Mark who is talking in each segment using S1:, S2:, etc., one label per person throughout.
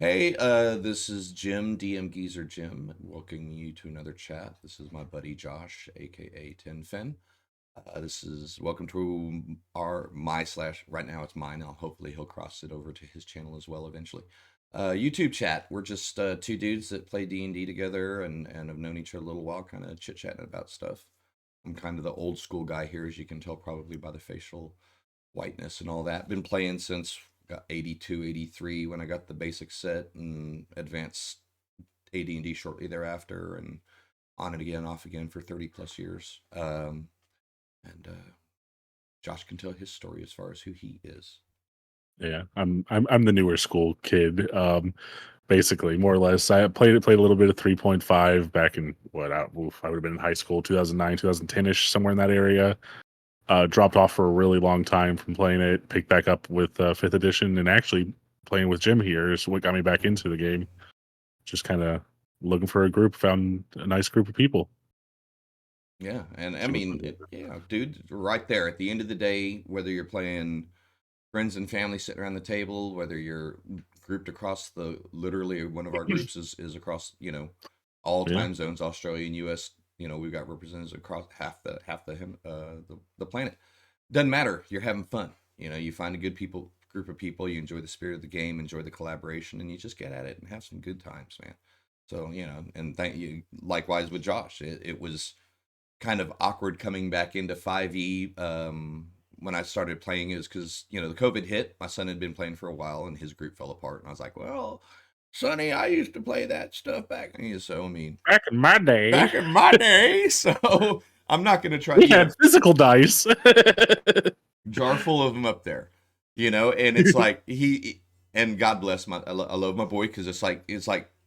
S1: Hey, this is Jim, DMGeezerjim, welcoming you to another chat. This is my buddy Josh, aka Tenfen. This is welcome to my slash right now it's mine. Now hopefully he'll cross it over to his channel as well eventually. YouTube chat. We're just two dudes that play D&D together and have known each other a little while, kind of chit chatting about stuff. I'm kind of the old school guy here, as you can tell probably by the facial whiteness and all that. Been playing since got 82, 83 when I got the basic set and advanced AD&D shortly thereafter, and on it again, off again for 30 plus years. And Josh can tell his story as far as who he is.
S2: Yeah, I'm the newer school kid. Basically, more or less. I played a little bit of 3.5 back in I would have been in high school, 2009, 2010ish, somewhere in that area. Dropped off for a really long time from playing it. Picked back up with fifth edition, and actually playing with Jim here is what got me back into the game. Just kind of looking for a group, found a nice group of people.
S1: Yeah, and I
S2: See what's
S1: mean,
S2: going
S1: dude, right there at the end of the day, whether you're playing friends and family sitting around the table, whether you're grouped across literally one of our
S2: on.
S1: groups is across, all
S2: Yeah,
S1: time zones, Australia and US, we've got representatives across the planet. Doesn't matter. You're having fun. You find a group of people, you enjoy the spirit of the game, enjoy the collaboration, and you just get at it and have some good times, man. So, and thank you. Likewise with Josh, it was kind of awkward coming back into 5e when I started playing is because, the COVID hit. My son had been playing for a while and his group fell apart. And I was like, well, Sonny, I used to play that stuff back. So, I mean,
S2: back in my day,
S1: back in my day. So I'm not going to try,
S2: we had physical dice.
S1: jar full of them up there, and it's like and God bless I love my boy because it's like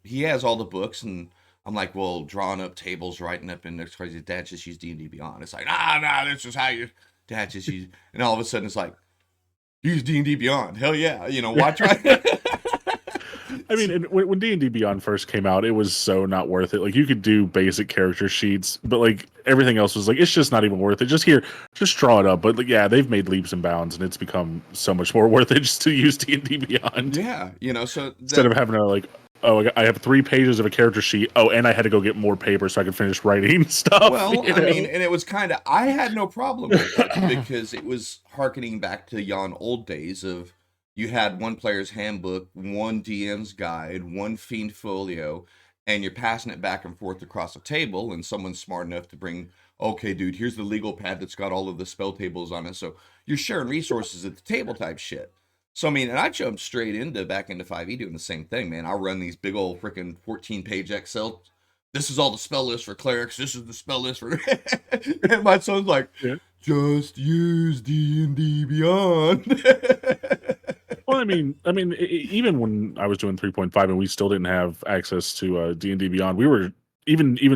S1: he has all the books and I'm like, well, drawing up tables, writing up in there's crazy. Dad just used D&D Beyond. It's like, this is how you. Dad just use, and all of a sudden it's like, use D&D Beyond. Hell yeah, watch right.
S2: I mean, and when D&D Beyond first came out, it was so not worth it. Like, you could do basic character sheets, but like everything else was like, it's just not even worth it. Just draw it up. But like, yeah, they've made leaps and bounds, and it's become so much more worth it just to use D&D Beyond
S1: Yeah, so
S2: instead
S1: that.
S2: of having to like, oh, I have 3 pages of a character sheet. Oh, and I had to go get more paper so I could finish writing stuff.
S1: Well, I mean, and it was kind of, I had no problem with it because it was harkening back to yon old days of you had one player's handbook, one DM's guide, one fiend folio, and you're passing it back and forth across a table, and someone's smart enough to bring, okay, dude, here's the legal pad that's got all of the spell tables on it. So you're sharing resources at the table type shit. So, I mean, and I jumped straight back into 5e doing the same thing, man. I'll run these big old freaking 14-page Excel. This is all the spell list for clerics. This is the spell list for. And my son's like,
S2: Yeah.
S1: just use D&D Beyond.
S2: Well, even when I was doing 3.5 and we still didn't have access to D&D Beyond, we were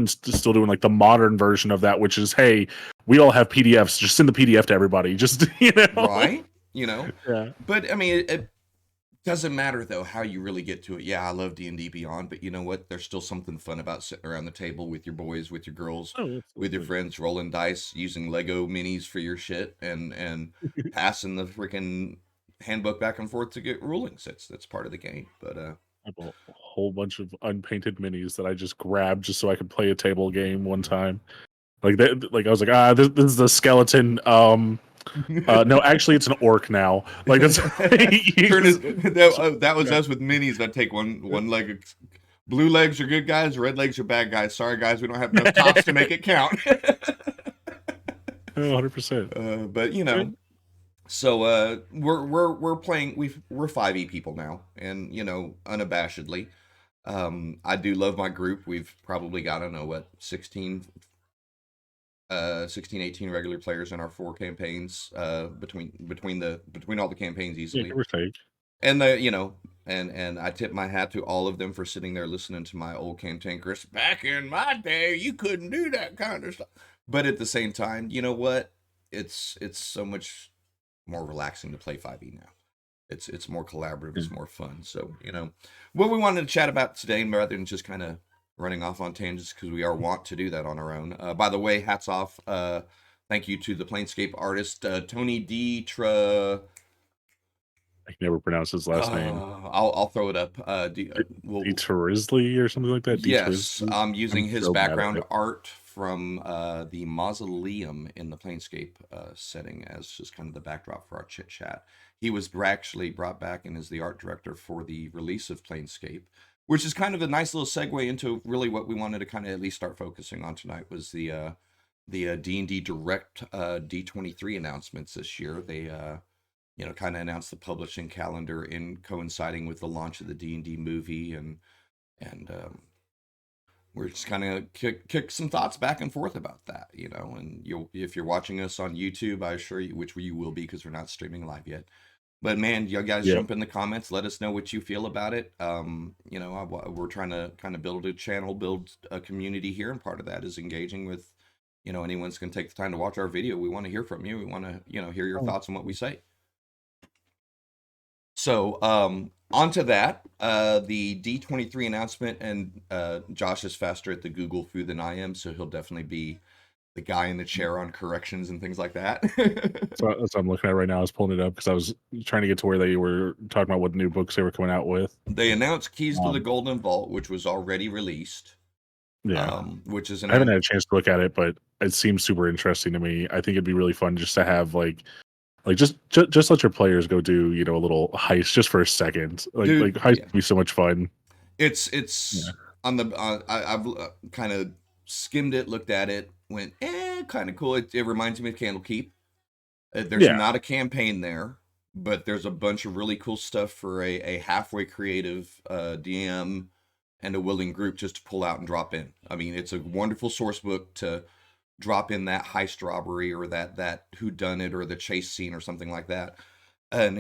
S2: still doing like the modern version of that, which is, hey, we all have PDFs. Just send the PDF to everybody. Just
S1: Right?
S2: Yeah.
S1: But I mean, it doesn't matter though how you really get to it. Yeah, I love D&D Beyond, but you know what? There's still something fun about sitting around the table with your boys, with your girls,
S2: Oh,
S1: with your
S2: absolutely.
S1: friends, rolling dice, using Lego minis for your shit, and passing the freaking handbook back and forth to get rulings. That's part of the game. But
S2: I have a whole bunch of unpainted minis that I just grabbed just so I could play a table game one time. Like that, like I was like, this is the skeleton. No, actually, it's an orc now. Like that's
S1: that was us with minis. That take one leg. Blue legs are good guys. Red legs are bad guys. Sorry guys, we don't have enough tops to make it count.
S2: 100%.
S1: But so we're playing. We're 5e people now, and unabashedly, I do love my group. We've probably got, I don't know what, 16, 18 regular players in our 4 campaigns, between all the campaigns
S2: Yeah,
S1: easily.
S2: give or take.
S1: And and I tip my hat to all of them for sitting there listening to my old cantankerous, back in my day, you couldn't do that kind of stuff. But at the same time, you know what? It's so much more relaxing to play 5e now. It's more collaborative,
S2: Yeah.
S1: it's more fun. So, what we wanted to chat about today, rather than just kind of running off on tangents, because we are wont to do that on our own. By the way, hats off. Thank you to the Planescape artist, Tony D.
S2: I can never pronounce his last name.
S1: I'll throw it up.
S2: D Terisley or something like that. D
S1: Yes,
S2: Terisley.
S1: I'm
S2: I'm
S1: using his
S2: so bad at
S1: background
S2: it.
S1: art from the mausoleum in the Planescape setting as just kind of the backdrop for our chit chat. He was actually brought back in as the art director for the release of Planescape, which is kind of a nice little segue into really what we wanted to kind of at least start focusing on tonight was the D&D Direct D23 announcements this year. They kind of announced the publishing calendar in coinciding with the launch of the D&D movie and we're just kind of kick some thoughts back and forth about that, and if you're watching us on YouTube, I assure you, which you will be because we're not streaming live yet. But man, you guys
S2: Yeah.
S1: jump in the comments, let us know what you feel about it. We're trying to kind of build a channel, build a community here, and part of that is engaging with, anyone's going to take the time to watch our video. We want to hear from you. We want to, hear your
S2: Oh,
S1: thoughts on what we say. So, on to that, the D23 announcement, and Josh is faster at the Google foo than I am, so he'll definitely be the guy in the chair on corrections and things like that.
S2: so that's what I'm looking at right now. I was pulling it up because I was trying to get to where they were talking about what new books they were coming out with.
S1: They announced Keys to the
S2: Um,
S1: Golden Vault, which was already released,
S2: yeah,
S1: which is
S2: I haven't
S1: an
S2: had a chance to look at it, but it seems super interesting to me. I think it'd be really fun just to have just let your players go do a little heist just for a second. Like
S1: dude.
S2: heist
S1: Yeah,
S2: would be so much fun.
S1: it's
S2: Yeah,
S1: on the. I've kind of skimmed it, looked at it, went, kind of cool. It reminds me of Candlekeep. There's
S2: yeah.
S1: not a campaign there, but there's a bunch of really cool stuff for a halfway creative DM and a willing group just to pull out and drop in. I mean, it's a wonderful source book to drop in that heist robbery or that who done it or the chase scene or something like that. And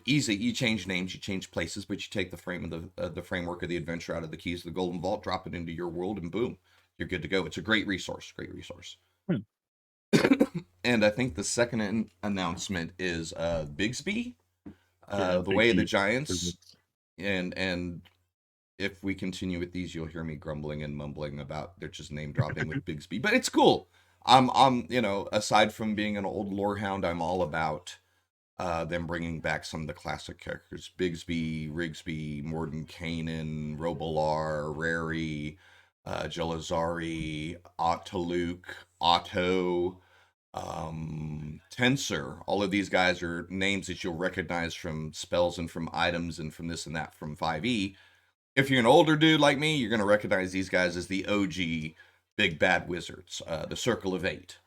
S1: easy. You change names, you change places, but you take the frame of the framework of the adventure out of the Keys of the Golden Vault, drop it into your world, and boom, you're good to go. It's a great resource. Great resource.
S2: Hmm.
S1: And I think the second announcement is Bigsby,
S2: Yeah,
S1: the
S2: Big
S1: Way of the
S2: B.
S1: Giants, and if we continue with these, you'll hear me grumbling and mumbling about they're just name dropping with Bigsby, but it's cool. I'm aside from being an old lore hound, I'm all about them bringing back some of the classic characters: Bigsby, Rigsby, Mordenkainen, Robolar, Rary, Jelazari, Ottaluk, Otto, Tensor. All of these guys are names that you'll recognize from spells and from items and from this and that from 5e. If you're an older dude like me, you're going to recognize these guys as the OG big bad wizards, the Circle of Eight.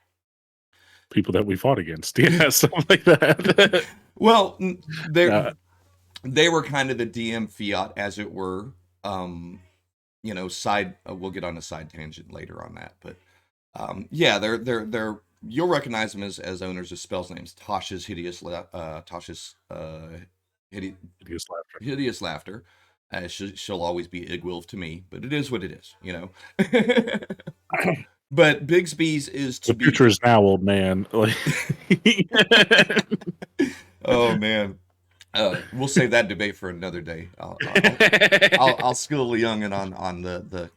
S2: People that we fought against. Yeah, something like that.
S1: Well, they
S2: uh,
S1: they were kind of the DM fiat, as it were. Um, side. We'll get on a side tangent later on that, but yeah, they're. You'll recognize them as owners of spells names. Hidi-
S2: hideous laughter.
S1: hideous laughter. She'll always be Igwilf to me, but it is what it is, But Bigsby's is to
S2: The
S1: be.
S2: future is now, old man. Like,
S1: Oh man, we'll save that debate for another day. I'll school the youngin on the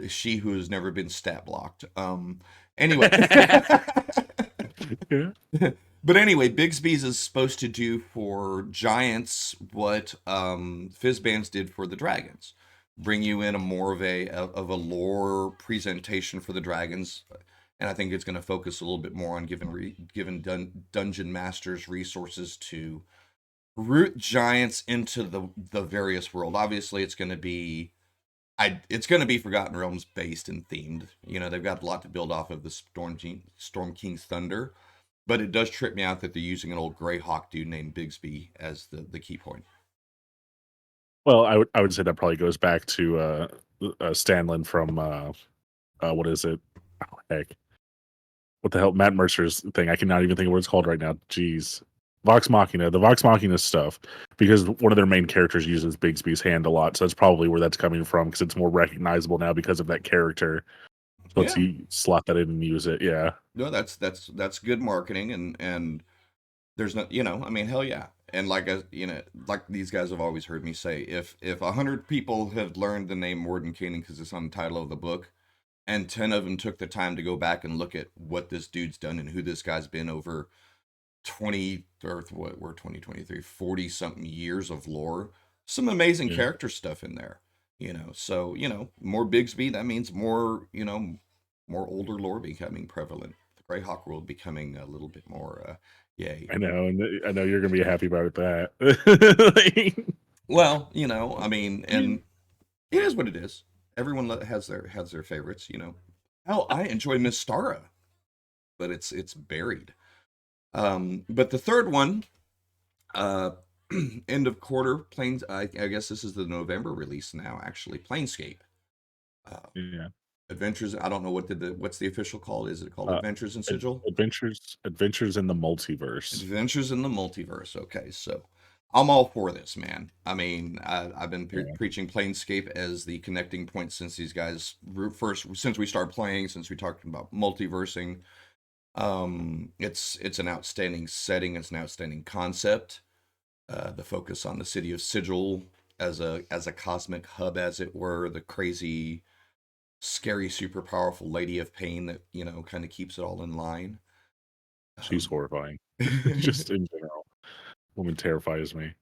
S1: she who has never been stat blocked. Anyway.
S2: yeah.
S1: But anyway, Bigsby's is supposed to do for giants what Fizzbands did for the dragons. Bring you in a more of a lore presentation for the dragons, and I think it's going to focus a little bit more on giving dungeon masters resources to root giants into the various world. Obviously, it's going to be Forgotten Realms based and themed. They've got a lot to build off of the Storm King's Thunder, but it does trip me out that they're using an old Greyhawk dude named Bigsby as the key point.
S2: Well, I would say that probably goes back to Stanlin from what is it? Oh, heck, what the hell? Matt Mercer's thing. I cannot even think of what it's called right now. Jeez. Vox Machina, the Vox Machina stuff, because one of their main characters uses Bigsby's hand a lot, so that's probably where that's coming from, because it's more recognizable now because of that character. So let's
S1: Yeah,
S2: see, slot that in and use it. Yeah.
S1: no, that's good marketing, and there's no, I mean, hell yeah. And like these guys have always heard me say, if 100 people have learned the name Mordenkainen because it's on the title of the book, and 10 of them took the time to go back and look at what this dude's done and who this guy's been over 20 or what we're 2023, 40 something years of lore. Some amazing
S2: Yeah,
S1: character stuff in there, So, more Bigsby, that means more, more older lore becoming prevalent. The Greyhawk world becoming a little bit more, yay.
S2: I know, and I know you're gonna be happy about that. Like,
S1: Well, I mean, and it is what it is. Everyone has their favorites, Hell, I enjoy Miss Stara, but it's buried. But the third one, uh, end of quarter planes. I guess this is the November release now. Actually, Planescape uh,
S2: yeah.
S1: Adventures. I don't know what's the official call. Is it called
S2: Uh,
S1: Adventures in Sigil?
S2: Adventures in the Multiverse.
S1: Adventures in the Multiverse. Okay, so I'm all for this, man. I mean, I've been
S2: Yeah.
S1: preaching Planescape as the connecting point since these guys first, since we started playing, since we talked about multiversing. It's an outstanding setting. It's an outstanding concept. The focus on the city of Sigil as a cosmic hub, as it were, the crazy, scary, super powerful Lady of Pain that kind of keeps it all in line.
S2: She's
S1: Um,
S2: horrifying. Just in general. Woman terrifies me.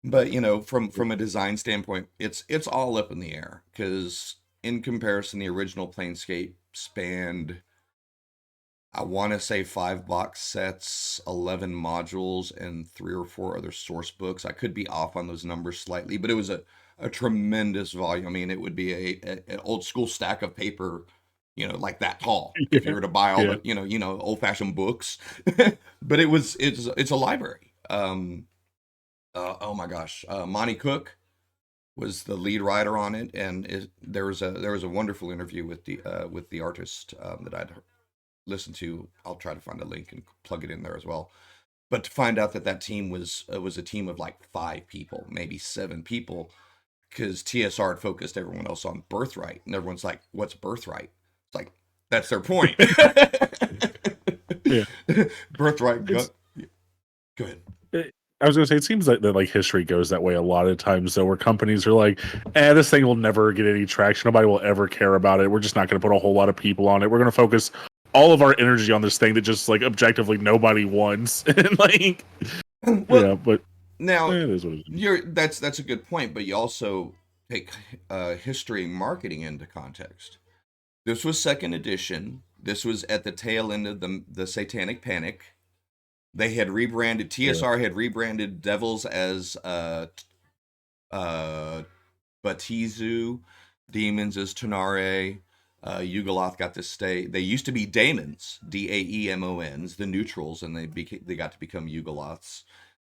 S1: but from a design standpoint, it's all up in the air because in comparison, the original Planescape spanned, I want to say, 5 box sets, 11 modules, and 3 or 4 other source books. I could be off on those numbers slightly, but it was a tremendous volume. I mean, it would be an old school stack of paper, like that tall if you
S2: Yeah.
S1: were to buy all
S2: Yeah.
S1: the, old fashioned books. But it's a library. Oh my gosh, Monty Cook was the lead writer on it, and there was a wonderful interview with the artist that I'd listened to. I'll try to find a link and plug it in there as well. But to find out that team was a team of like 5 people, maybe 7 people, because TSR had focused everyone else on Birthright, and everyone's like, "What's Birthright?" It's like that's their point.
S2: Yeah.
S1: Birthright.
S2: It's
S1: Go ahead.
S2: I was gonna say it seems like like history goes that way a lot of times though, where companies are like, this thing will never get any traction. Nobody will ever care about it. We're just not gonna put a whole lot of people on it. We're gonna focus all of our energy on this thing that just like objectively nobody wants." And like,
S1: Well,
S2: yeah, but
S1: now
S2: it is what it is.
S1: that's a good point, but you also take history and marketing into context. This was second edition. This was at the tail end of the Satanic Panic. They had rebranded,
S2: Yeah.
S1: TSR had rebranded Devils as uh Batizu, Demons as Tanare. Yugoloth got to stay. They used to be Daemons, Daemons, the neutrals, and they got to become Yugoloths.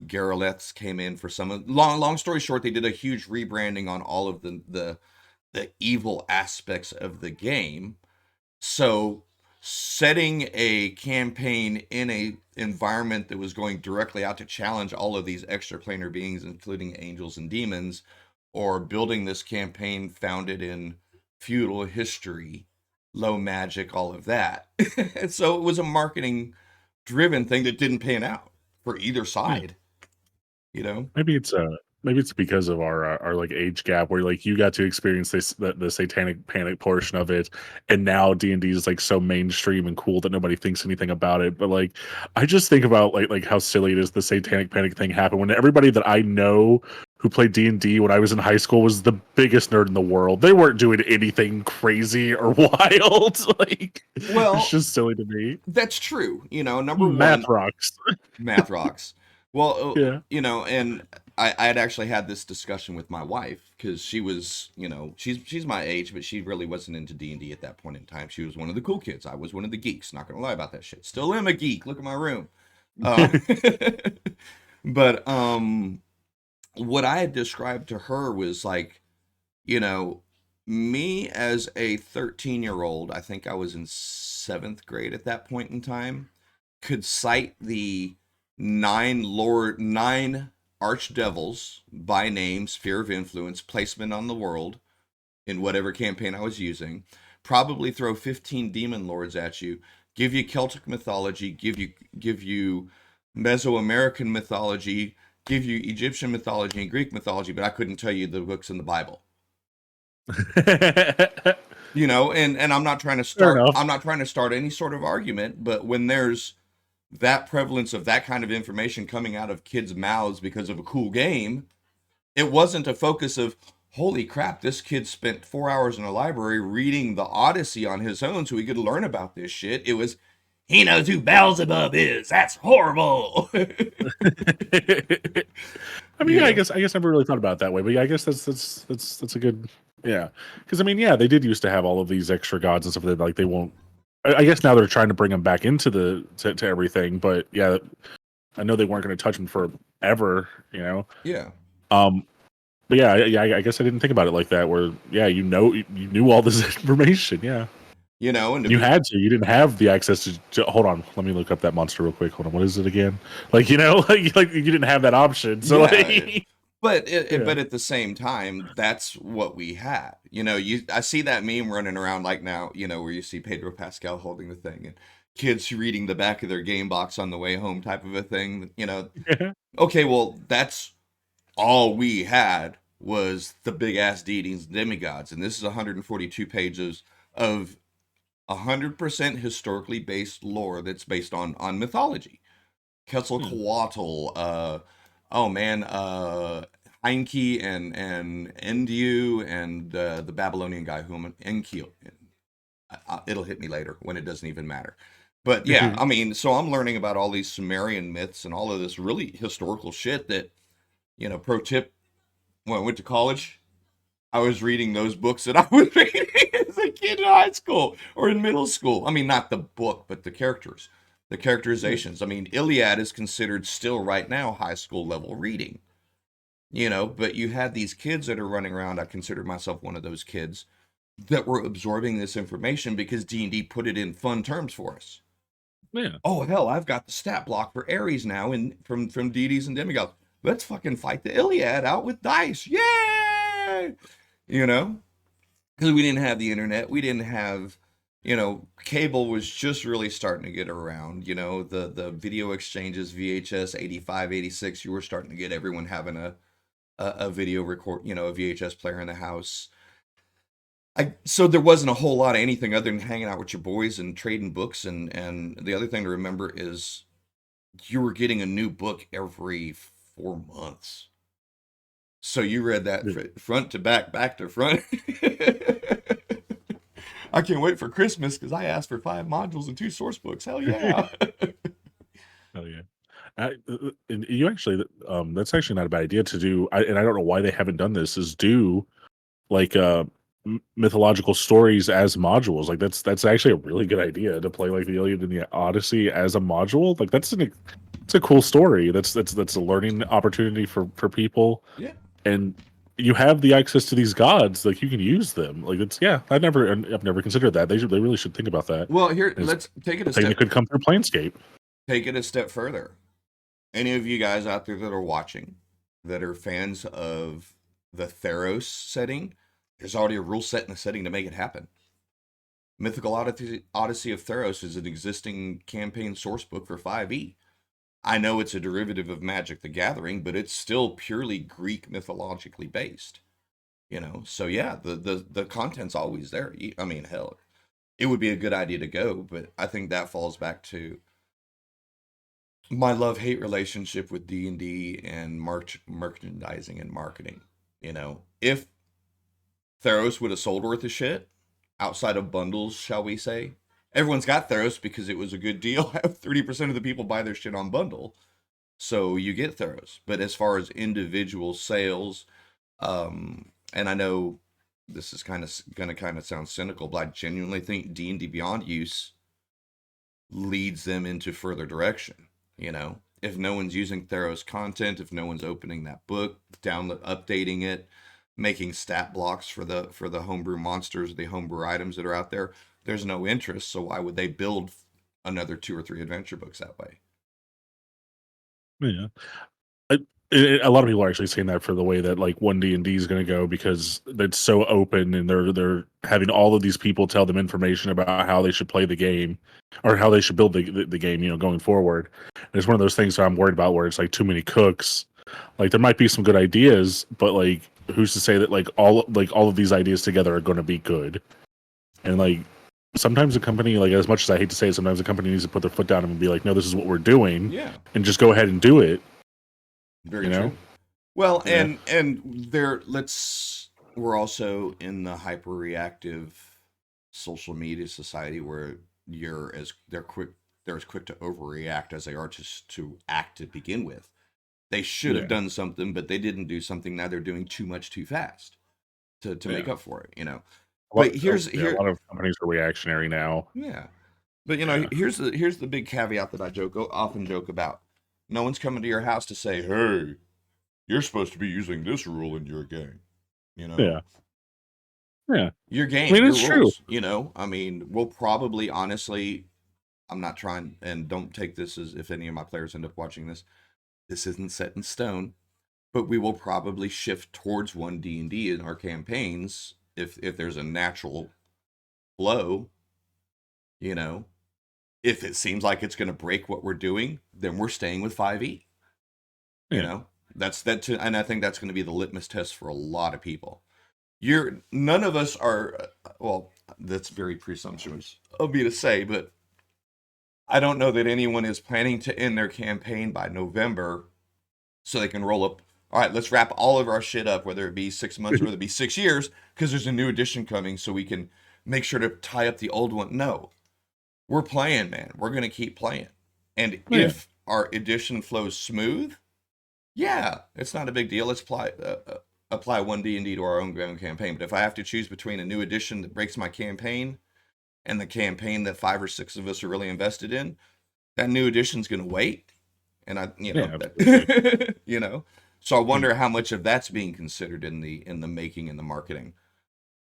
S1: Garoleths came in for some of, long story short, they did a huge rebranding on all of the evil aspects of the game. So setting a campaign in a environment that was going directly out to challenge all of these extra planar beings, including angels and demons, or building this campaign founded in feudal history, low magic, all of that. And so it was a marketing driven thing that didn't pan out for either
S2: Yeah.
S1: side, you know?
S2: Maybe it's because of our like age gap where like you got to experience the satanic panic portion of it, and now D&D is like so mainstream and cool that nobody thinks anything about it. But like I just think about like how silly it is the satanic panic thing happened when everybody that I know who played D&D when I was in high school was the biggest nerd in the world. They weren't doing anything crazy or wild. Like it's
S1: Well,
S2: just silly to me.
S1: that's true. Number
S2: Math
S1: one,
S2: rocks.
S1: math rocks. Well,
S2: Yeah.
S1: and I had actually had this discussion with my wife because she was, she's my age, but she really wasn't into D&D at that point in time. She was one of the cool kids. I was one of the geeks. Not gonna lie about that shit. Still am a geek. Look at my room. Uh, but what I had described to her was like, you know, me as a 13-year-old, I think I was in 7th grade at that point in time, could cite the nine archdevils by name, sphere of influence, placement on the world in whatever campaign I was using, probably throw 15 demon lords at you, give you Celtic mythology, give you Mesoamerican mythology, give you Egyptian mythology and Greek mythology, but I couldn't tell you the books in the Bible. And I'm not trying to
S2: Fair
S1: start
S2: enough.
S1: I'm not trying to start any sort of argument, but when there's that prevalence of that kind of information coming out of kids' mouths because of a cool game. It wasn't a focus of, holy crap, this kid spent 4 hours in a library reading the Odyssey on his own so he could learn about this shit. It was, he knows who Beelzebub is. That's horrible.
S2: I mean,
S1: You
S2: yeah,
S1: know?
S2: I guess I never really thought about it that way, but yeah, I guess that's a good, yeah. Because I mean, yeah, they did used to have all of these extra gods and stuff that like they won't. I guess now they're trying to bring them back into to everything, but yeah, I know they weren't going to touch them forever, you know.
S1: Yeah.
S2: Um, but yeah, I guess I didn't think about it like that. Where yeah, you knew all this information, yeah.
S1: You know, and to
S2: You
S1: be,
S2: had to. You didn't have the access to. Hold on, let me look up that monster real quick. Hold on, what is it again? Like you know, like you didn't have that option. So
S1: yeah.
S2: like, yeah,
S1: But at the same time, that's what we had. You know, I see that meme running around like now, you know, where you see Pedro Pascal holding the thing and kids reading the back of their game box on the way home type of a thing, you know. Okay, well, that's all we had was the big ass deities and demigods, and this is 142 pages of 100% historically based lore that's based on mythology.
S2: yeah.
S1: Quetzalcoatl, oh man, Heinke and Endiu and the Babylonian guy who I'm Enkiel. It'll hit me later when it doesn't even matter. But yeah, I mean, so I'm learning about all these Sumerian myths and all of this really historical shit that, you know, pro tip, when I went to college, I was reading those books that I was reading as a kid in high school or in middle school. I mean, not the book, but the characters, the
S2: Yeah.
S1: characterizations. I mean, Iliad is considered still right now high school level reading, you know, but you had these kids that are running around. I consider myself one of those kids that were absorbing this information because D&D put it in fun terms for us.
S2: Yeah.
S1: Oh hell, I've got the stat block for Ares now in from deities and demigods. Let's fucking fight the Iliad out with dice. Yay! You know? Because we didn't have the internet, we didn't have, you know, cable was just really starting to get around. You know, the video exchanges, VHS 85, 86, you were starting to get everyone having a video record, you know, a VHS player in the house. So there wasn't a whole lot of anything other than hanging out with your boys and trading books. And the other thing to remember is you were getting a new book every 4 months. So you read that front to back, back to front. I can't wait for Christmas because I asked for 5 modules and 2 source books. Hell yeah.
S2: Oh yeah. And you actually, that's actually not a bad idea to do. And I don't know why they haven't done this. Is do like mythological stories as modules. Like that's actually a really good idea to play like the Iliad and the Odyssey as a module. Like it's a cool story. That's a learning opportunity for people.
S1: Yeah.
S2: And you have the access to these gods. Like you can use them. Like it's yeah. I've never considered that. They really should think about that.
S1: Well, here,
S2: It's
S1: let's take it
S2: a
S1: a
S2: thing that
S1: step
S2: could come through Planescape.
S1: further. Any of you guys out there that are watching that are fans of the Theros setting, there's already a rule set in the setting to make it happen. Mythical Odyssey of Theros is an existing campaign sourcebook for 5e. I know it's a derivative of Magic the Gathering, but it's still purely Greek mythologically based. You know, so yeah, the content's always there. I mean, hell, it would be a good idea to go, but I think that falls back to my love-hate relationship with D&D and merchandising and marketing. You know, if Theros would have sold worth of shit outside of bundles, shall we say? Everyone's got Theros because it was a good deal. 30% of the people buy their shit on bundle. So you get Theros. But as far as individual sales, and I know this is gonna kind of sound cynical, but I genuinely think D&D Beyond use leads them into further direction. You know, if no one's using Theros content, if no one's opening that book, download, updating it, making stat blocks for the homebrew monsters, the homebrew items that are out there, there's no interest. So why would they build another 2 or 3 adventure books that way?
S2: Yeah. I, a lot of people are actually saying that for the way that like one D&D is going to go because it's so open and they're having all of these people tell them information about how they should play the game or how they should build the game, you know, going forward. And it's one of those things that I'm worried about where it's like too many cooks. Like there might be some good ideas, but like who's to say that like all of these ideas together are going to be good? And like sometimes a company, like, as much as I hate to say it, sometimes a company needs to put their foot down and be like, no, this is what we're doing,
S1: Yeah,
S2: and just go ahead and do it.
S1: very
S2: You know?
S1: true. Well,
S2: Yeah.
S1: and there we're also in the hyper reactive social media society where they're as quick to overreact as they are to act to begin with. They should have
S2: Yeah.
S1: done something, but they didn't do something. Now they're doing too much too fast to make
S2: Yeah.
S1: up for it, you know. But
S2: A lot of companies are reactionary now.
S1: yeah. But
S2: Yeah.
S1: here's the big caveat that I often joke about. No one's coming to your house to say, "Hey, you're supposed to be using this rule in your game." You know,
S2: Yeah. Yeah.
S1: your
S2: I
S1: game,
S2: mean,
S1: your
S2: it's true.
S1: rules. You know, I mean, we'll probably honestly, I'm not trying, and don't take this as if any of my players end up watching this. This isn't set in stone, but we will probably shift towards one D&D in our campaigns if there's a natural flow. You know, if it seems like it's going to break what we're doing, then we're staying with 5e. You
S2: Yeah.
S1: know, and I think that's going to be the litmus test for a lot of people. None of us are, well, that's very presumptuous of me to say, but I don't know that anyone is planning to end their campaign by November so they can roll up. All right, let's wrap all of our shit up, whether it be 6 months or whether it be 6 years, because there's a new edition coming, so we can make sure to tie up the old one. No, we're playing, man. We're gonna keep playing, and
S2: Yeah.
S1: if our edition flows smooth, yeah, it's not a big deal. Let's apply one D&D to our own campaign. But if I have to choose between a new edition that breaks my campaign and the campaign that 5 or 6 of us are really invested in, that new edition's going to wait. And
S2: Yeah. Absolutely.
S1: you know. So I
S2: And
S1: wonder how much of that's being considered in the making and the marketing.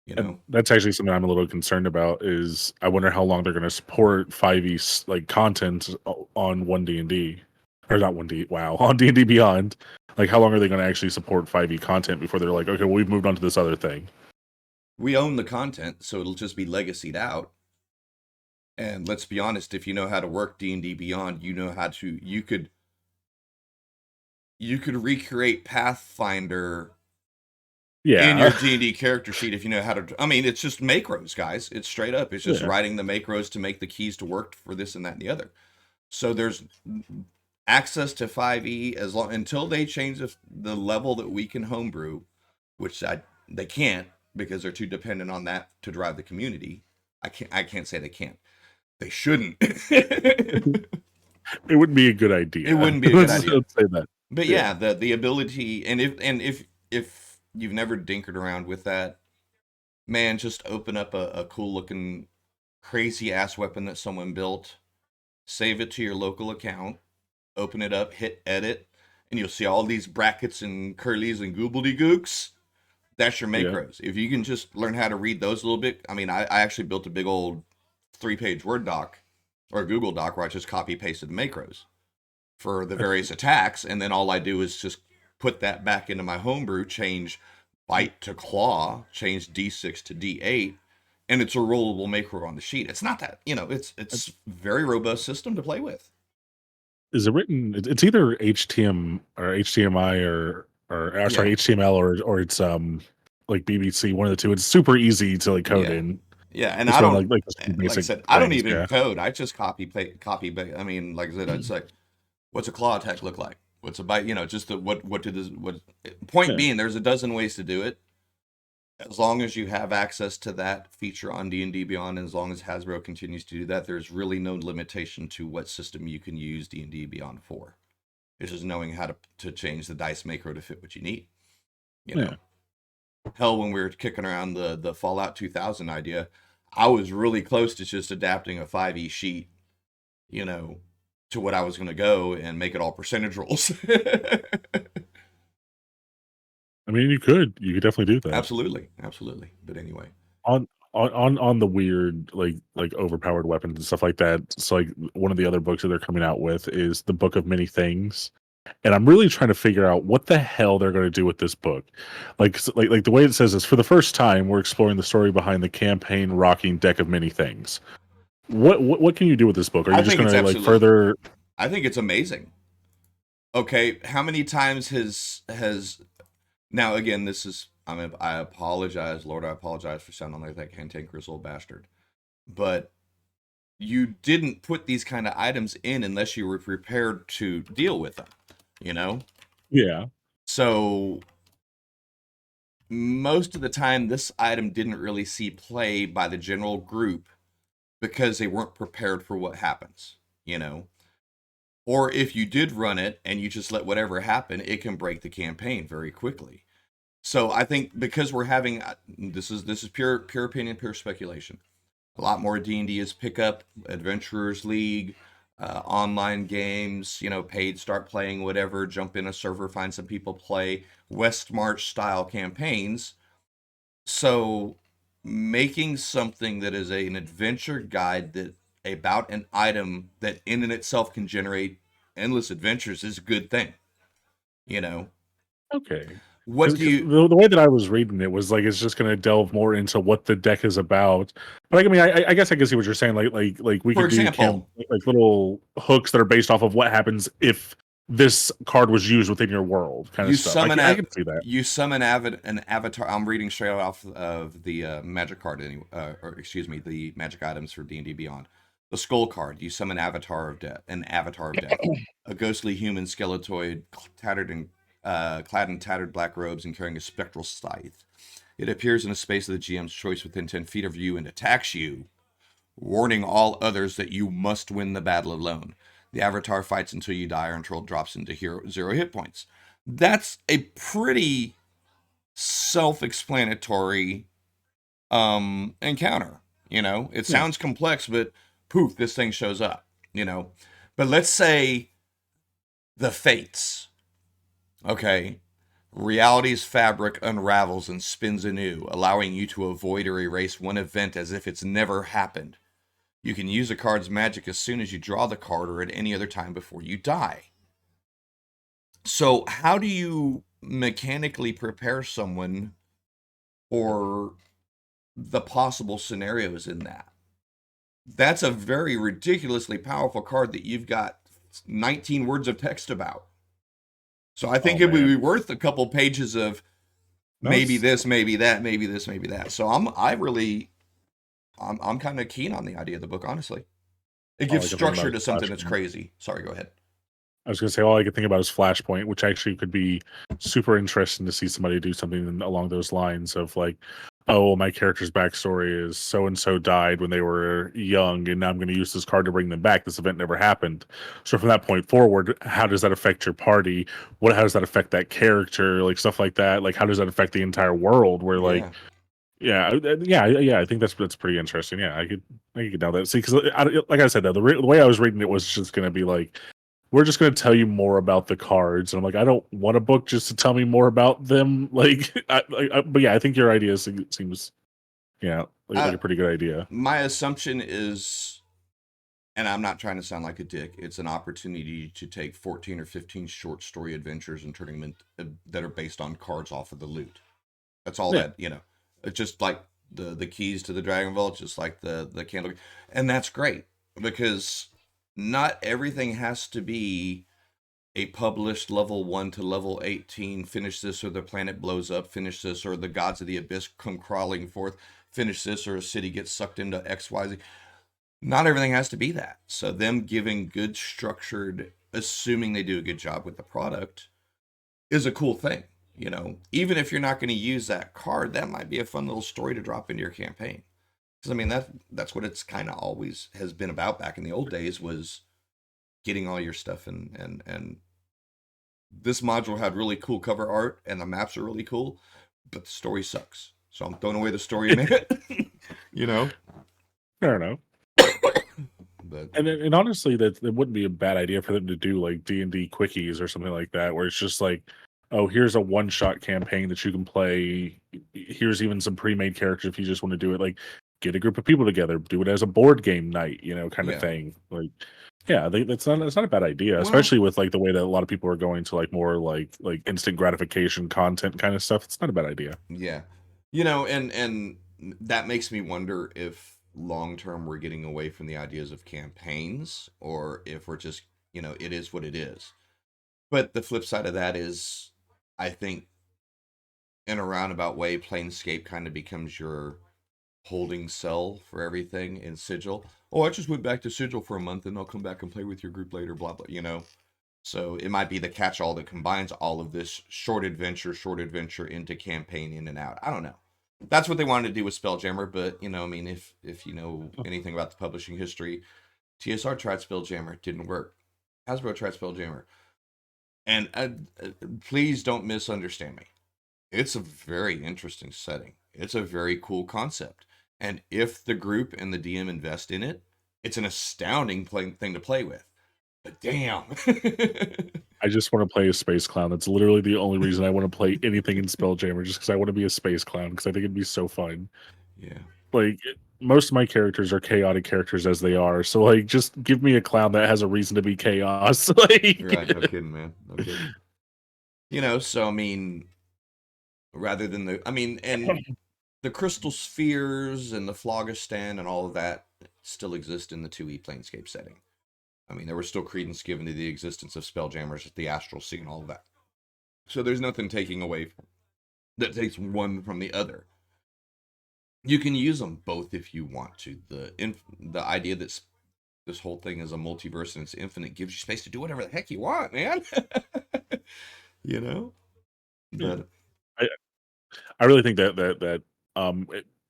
S1: You
S2: and
S1: know.
S2: that's actually something I'm a little concerned about. Is I wonder how long they're going to support 5e like content on one D&D, or not one D. Wow, on D&D Beyond. Like, how long are they going to actually support 5e content before they're like, okay, well, we've moved on to this other thing?
S1: We own the content, so it'll just be legacied out. And let's be honest, if you know how to work D&D Beyond, you know how to you could recreate Pathfinder in
S2: Yeah.
S1: your D&D character sheet if you know how to. I mean, it's just macros, guys. It's straight up. It's just
S2: Yeah.
S1: writing the macros to make the keys to work for this and that and the other. So there's access to 5e as long until they change the level that we can homebrew, which they can't because they're too dependent on that to drive the community. I can't say they can't. They shouldn't. It
S2: It would be a good idea.
S1: wouldn't be a good idea.
S2: Let's say that.
S1: But
S2: Yeah.
S1: yeah, the ability, and if you've never dinkered around with that, man, just open up a cool looking crazy ass weapon that someone built, save it to your local account, open it up, hit edit, and you'll see all these brackets and curlies and goobledy-gooks. That's your
S2: Yeah.
S1: macros. If you can just learn how to read those a little bit, I mean, I actually built a big old 3-page Word doc or a Google doc where I just copy pasted the macros for the various attacks, and then all I do is just put that back into my homebrew, change bite to claw, change D6 to D8, and it's a rollable macro on the sheet. It's not that, it's very robust system to play with.
S2: Is it written? It's either HTM or HTMI or
S1: Yeah,
S2: sorry, HTML or it's like BBC, one of the two. It's super easy to like code
S1: yeah,
S2: in.
S1: yeah. And
S2: It's
S1: I
S2: one of
S1: don't,
S2: like the
S1: like I
S2: basic
S1: said, I don't
S2: things.
S1: even
S2: Yeah.
S1: code. I just I mean, like I said, I'd say, what's a claw attack look like? What's a bite? Just the what did this what point
S2: Yeah.
S1: being, there's a dozen ways to do it. As long as you have access to that feature on D&D Beyond, and as long as Hasbro continues to do that, there's really no limitation to what system you can use D&D Beyond for. It's just knowing how to change the dice macro to fit what you need. You
S2: Yeah.
S1: know, hell, when we were kicking around the Fallout 2000 idea, I was really close to just adapting a 5e sheet, you know, to what I was going to go and make it all percentage rolls.
S2: I mean, you could definitely do that.
S1: Absolutely, absolutely. But anyway,
S2: On the weird like overpowered weapons and stuff like that. So like one of the other books that they're coming out with is the Book of Many Things. And I'm really trying to figure out what the hell they're going to do with this book. Like the way it says is, for the first time, we're exploring the story behind the campaign rocking deck of many things. What can you do with this book? Are
S1: I
S2: you just
S1: think
S2: going
S1: it's
S2: to like
S1: absolutely.
S2: further?
S1: I think it's amazing. Okay, how many times has now again? I apologize, Lord. I apologize for sounding like that cantankerous old bastard. but you didn't put these kind of items in unless you were prepared to deal with them, you know?
S2: Yeah.
S1: So most of the time, this item didn't really see play by the general group because they weren't prepared for what happens, you know? Or if you did run it and you just let whatever happen, it can break the campaign very quickly. So I think because we're having this is pure opinion, pure speculation. A lot more D&D is pick up Adventurers League, online games, paid, start playing whatever, jump in a server, find some people, play West March style campaigns. So making something that is an adventure guide that about an item that in and itself can generate endless adventures is a good thing. You know,
S2: Okay.
S1: what do
S2: Because
S1: you,
S2: the way that I was reading it was like it's just going to delve more into what the deck is about. But like, I mean, I guess I can see what you're saying. Like we
S1: for
S2: could do
S1: example,
S2: like little hooks that are based off of what happens if this card was used within your world, kind of
S1: you
S2: stuff.
S1: summon
S2: I
S1: a
S2: can see that.
S1: you summon an avatar. I'm reading straight off of the magic card, or excuse me, the magic items for D&D Beyond. The skull card. You summon an avatar of death, a ghostly human skeletoid, tattered and clad in tattered black robes and carrying a spectral scythe. It appears in a space of the GM's choice within 10 feet of you and attacks you, warning all others that you must win the battle alone. The avatar fights until you die or until it drops into zero hit points. That's a pretty self-explanatory encounter. It
S2: Yeah.
S1: sounds complex, but poof, this thing shows up. You know, but let's say the fates. Okay, reality's fabric unravels and spins anew, allowing you to avoid or erase one event as if it's never happened. You can use a card's magic as soon as you draw the card or at any other time before you die. So, how do you mechanically prepare someone for the possible scenarios in that? That's a very ridiculously powerful card that you've got 19 words of text about. So, I
S2: Oh
S1: think it would
S2: man.
S1: be worth a couple pages of
S2: No,
S1: maybe
S2: it's
S1: this, maybe that, maybe this, maybe that. So, I'm kind of keen on the idea of the book, honestly. It
S2: all
S1: gives
S2: I can think about
S1: structure
S2: is
S1: to something that's
S2: Flashpoint.
S1: crazy. Sorry, go ahead.
S2: I was gonna say all I could think about is Flashpoint, which actually could be super interesting to see somebody do something along those lines of like, oh, my character's backstory is so and so died when they were young, and now I'm going to use this card to bring them back. This event never happened. So from that point forward, how does that affect your party? How does that affect that character? Like stuff like that. Like how does that affect the entire world? Where like
S1: Yeah.
S2: yeah, I think that's pretty interesting. Yeah, I could get down that. See, because like I said, though, the way I was reading it was just going to be like, we're just going to tell you more about the cards, and I'm like, I don't want a book just to tell me more about them. Like, but yeah, I think your idea seems yeah like
S1: Uh,
S2: a pretty good idea.
S1: my assumption is, and I'm not trying to sound like a dick, it's an opportunity to take 14 or 15 short story adventures and turning them that are based on cards off of the loot. That's all
S2: Yeah,
S1: that. It's just like the keys to the Dragon Vault, just like the candle. And that's great because not everything has to be a published level 1 to level 18, finish this or the planet blows up, finish this or the gods of the abyss come crawling forth, finish this or a city gets sucked into XYZ. Not everything has to be that. So them giving good structured, assuming they do a good job with the product, is a cool thing. Even if you're not going to use that card, that might be a fun little story to drop into your campaign. Because I mean that's what it's kind of always has been about back in the old days, was getting all your stuff. And this module had really cool cover art and the maps are really cool, but the story sucks. So I'm throwing away the story in it. you know.
S2: fair enough.
S1: But
S2: And honestly, that wouldn't be a bad idea for them to do like D&D quickies or something like that, where it's just like, oh, here's a one shot campaign that you can play. Here's even some pre made characters if you just want to do it. Like, get a group of people together, do it as a board game night, kind of
S1: yeah.
S2: thing. Like, yeah, that's not a bad idea,
S1: Well,
S2: especially with like the way that a lot of people are going to like more like instant gratification content kind of stuff. It's not a bad idea.
S1: yeah. And that makes me wonder if long term we're getting away from the ideas of campaigns, or if we're just, it is what it is. But the flip side of that is, I think in a roundabout way, Planescape kind of becomes your holding cell for everything in Sigil. Oh, I just went back to Sigil for a month and I'll come back and play with your group later, blah, blah, you know. So it might be the catch-all that combines all of this short adventure into campaign in and out. I don't know. That's what they wanted to do with Spelljammer, but you know, I mean, if you know anything about the publishing history, TSR tried Spelljammer, it didn't work. Hasbro tried Spelljammer, and please don't misunderstand me. It's a very interesting setting. It's a very cool concept, and if the group and the DM invest in it, it's an astounding thing to play with. But damn.
S2: I just want to play a space clown. That's literally the only reason I want to play anything in Spelljammer, just because I want to be a space clown, because I think it'd be so fun.
S1: Yeah.
S2: Like, most of my characters are chaotic characters as they are, so like, just give me a clown that has a reason to be chaos. Like,
S1: Right. No kidding, man. No kidding. You know, so I mean, rather than and the crystal spheres and the phlogiston and all of that still exist in the 2E Planescape setting. I mean, there was still credence given to the existence of Spelljammers, the Astral Sea, and all of that. So there's nothing taking away from that takes one from the other. You can use them both if you want to. The idea that this whole thing is a multiverse and it's infinite gives you space to do whatever the heck you want, man. You know? But
S2: I really think that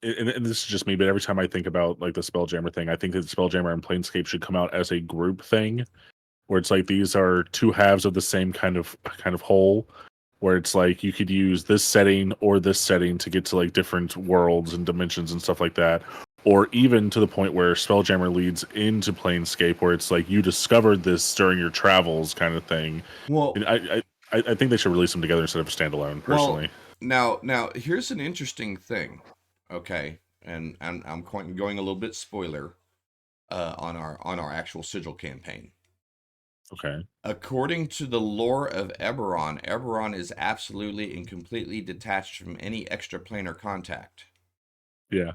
S2: and this is just me, but every time I think about like the Spelljammer thing, I think that Spelljammer and Planescape should come out as a group thing, where it's like these are two halves of the same kind of whole, where it's like you could use this setting or this setting to get to like different worlds and dimensions and stuff like that, or even to the point where Spelljammer leads into Planescape, where it's like you discovered this during your travels, kind of thing.
S1: well,
S2: And I think they should release them together instead of a standalone.
S1: well,
S2: Personally,
S1: now here's an interesting thing. Okay, and I'm going a little bit spoiler on our actual Sigil campaign.
S2: okay,
S1: According to the lore of Eberron, Eberron is absolutely and completely detached from any extraplanar contact.
S2: yeah,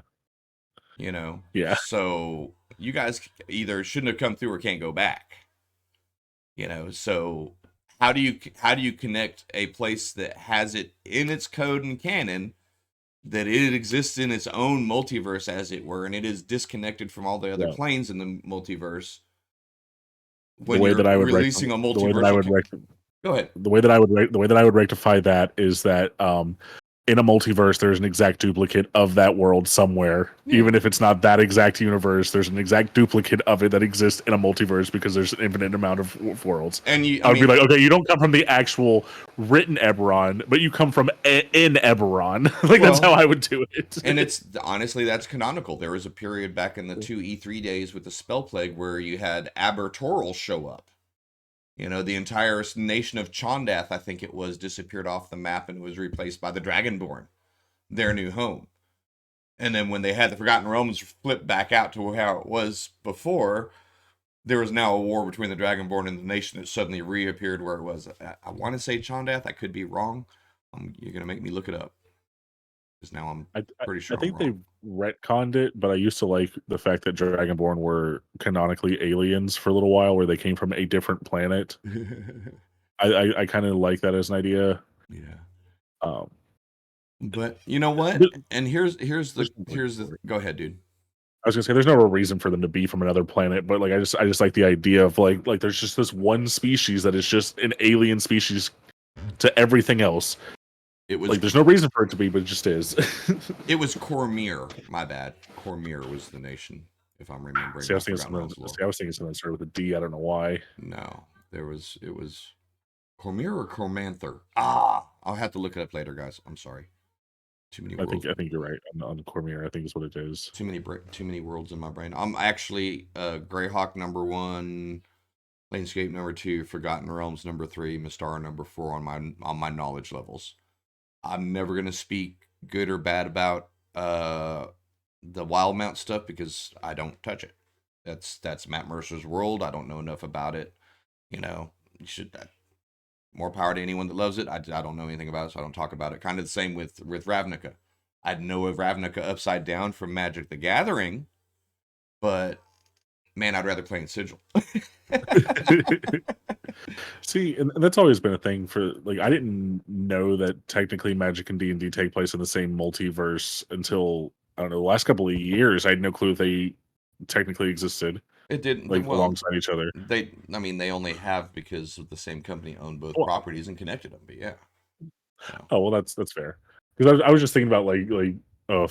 S1: You know,
S2: yeah,
S1: so you guys either shouldn't have come through or can't go back. You know, so how do you connect a place that has it in its code and canon that it exists in its own multiverse, as it were, and it is disconnected from all the other
S2: yeah.
S1: planes in the multiverse
S2: The
S1: when
S2: way that
S1: you're
S2: I would
S1: releasing a
S2: the way that I
S1: multiversal?
S2: would
S1: Go ahead.
S2: the way that I would rectify that is that in a multiverse there's an exact duplicate of that world somewhere,
S1: Yeah,
S2: even if it's not that exact universe. There's an exact duplicate of it that exists in a multiverse because there's an infinite amount of worlds.
S1: and
S2: I would be like, okay, you don't come from the actual written Eberron, but you come from in Eberron. Like, that's how
S1: well,
S2: I would do it.
S1: and it's honestly that's canonical. There was a period back in the 2E3 days with the spell plague where you had Abertoral show up. You know, the entire nation of Chondath, I think it was, disappeared off the map and was replaced by the Dragonborn, their new home. And then when they had the Forgotten Realms flipped back out to how it was before, there was now a war between the Dragonborn and the nation that suddenly reappeared where it was. I want to say Chondath. I could be wrong. You're going to make me look it up because now I'm pretty
S2: I
S1: sure I'm
S2: think they
S1: wrong.
S2: retconned it, but I used to like the fact that Dragonborn were canonically aliens for a little while, where they came from a different planet. I kind of like that as an idea.
S1: Yeah.
S2: Um,
S1: But you know what?
S2: but
S1: And here's
S2: there's
S1: the
S2: no reason
S1: here's the
S2: for it.
S1: go ahead, dude.
S2: I was gonna say there's no real reason for them to be from another planet, but like I just like the idea of like there's just this one species that is just an alien species to everything else.
S1: It was
S2: Like, there's no reason for it to be, but it just is.
S1: it was Cormyr. My bad. Cormyr was the nation, if I'm remembering
S2: See, I
S1: my
S2: was thinking
S1: Forgotten
S2: something.
S1: Realms lore.
S2: See, I was thinking something that started with a D. I don't know why.
S1: No, it was Cormyr or Cormanther. Ah, I'll have to look it up later, guys. I'm sorry. Too many worlds.
S2: I think you're right on Cormier. I think is what it is.
S1: Too many worlds in my brain. I'm actually Greyhawk number 1, Planescape number 2, Forgotten Realms number 3, Mystara number 4 on my knowledge levels. I'm never gonna speak good or bad about the Wild Mount stuff because I don't touch it. That's Matt Mercer's world. I don't know enough about it. You know, you should more power to anyone that loves it. I don't know anything about it, so I don't talk about it. Kind of the same with Ravnica. I'd know of Ravnica Upside Down from Magic the Gathering, but man, I'd rather play in Sigil.
S2: See, and that's always been a thing for like I didn't know that technically Magic and D&D take place in the same multiverse until I don't know, the last couple of years, I had no clue if they technically existed
S1: It didn't.
S2: like
S1: Well,
S2: alongside each other.
S1: I mean, they only have because of the same company owned both
S2: Well,
S1: properties and connected them. But yeah, so
S2: oh well, that's fair. Because I was just thinking about oh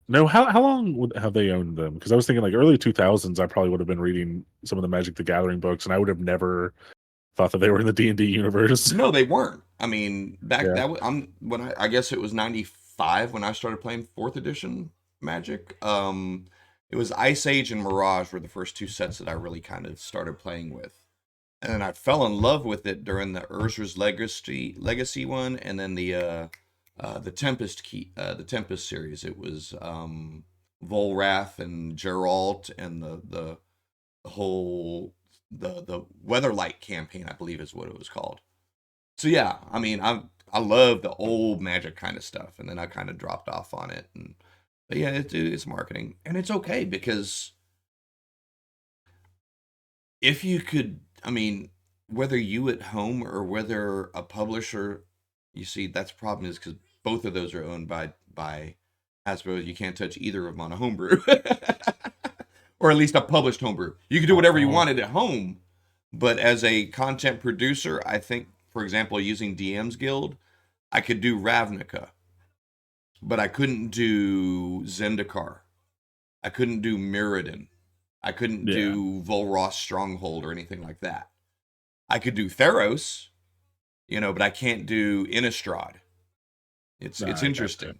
S2: no, how long would have they owned them? Because I was thinking like early 2000s. I probably would have been reading some of the Magic the Gathering books, and I would have never thought that they were in the D&D universe.
S1: no, they weren't. I mean, back
S2: Yeah.
S1: that was I'm when I guess it was 95 when I started playing fourth edition Magic. It was Ice Age and Mirage were the first two sets that I really kind of started playing with. And then I fell in love with it during the Urzur's Legacy one, and then the the Tempest series. It was Volrath and Geralt and the whole the Weatherlight campaign, I believe is what it was called. So yeah, I mean, I love the old Magic kind of stuff, and then I kind of dropped off on it. And but yeah, it's marketing, and it's okay because if you could, I mean, whether you at home or whether a publisher, you see, that's the problem is because both of those are owned by Hasbro. You can't touch either of them on a homebrew, or at least a published homebrew. You can do whatever you
S2: Oh,
S1: wanted at home, but as a content producer, I think, for example, using DM's Guild, I could do Ravnica, but I couldn't do Zendikar. I couldn't do Mirrodin. I couldn't
S2: yeah.
S1: do Volross Stronghold or anything like that. I could do Theros, but I can't do Innistrad. It's
S2: I gotcha.
S1: interesting.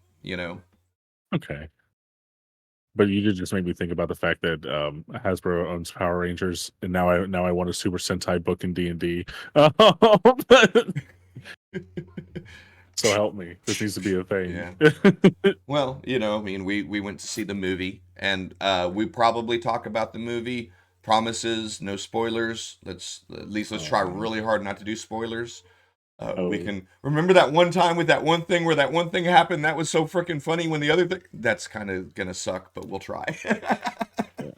S2: Okay. But you did just make me think about the fact that Hasbro owns Power Rangers, and now I want a Super Sentai book in D&D. So help me. This needs to be a thing.
S1: Yeah. Well, I mean, we went to see the movie, and we probably talk about the movie. Promises, no spoilers. Let's try
S2: Um,
S1: really hard not to do spoilers. We
S2: oh,
S1: can remember that one time with that one thing where that one thing happened. That was so freaking funny. When the other thing, that's kind of gonna suck, but we'll try.
S2: yeah.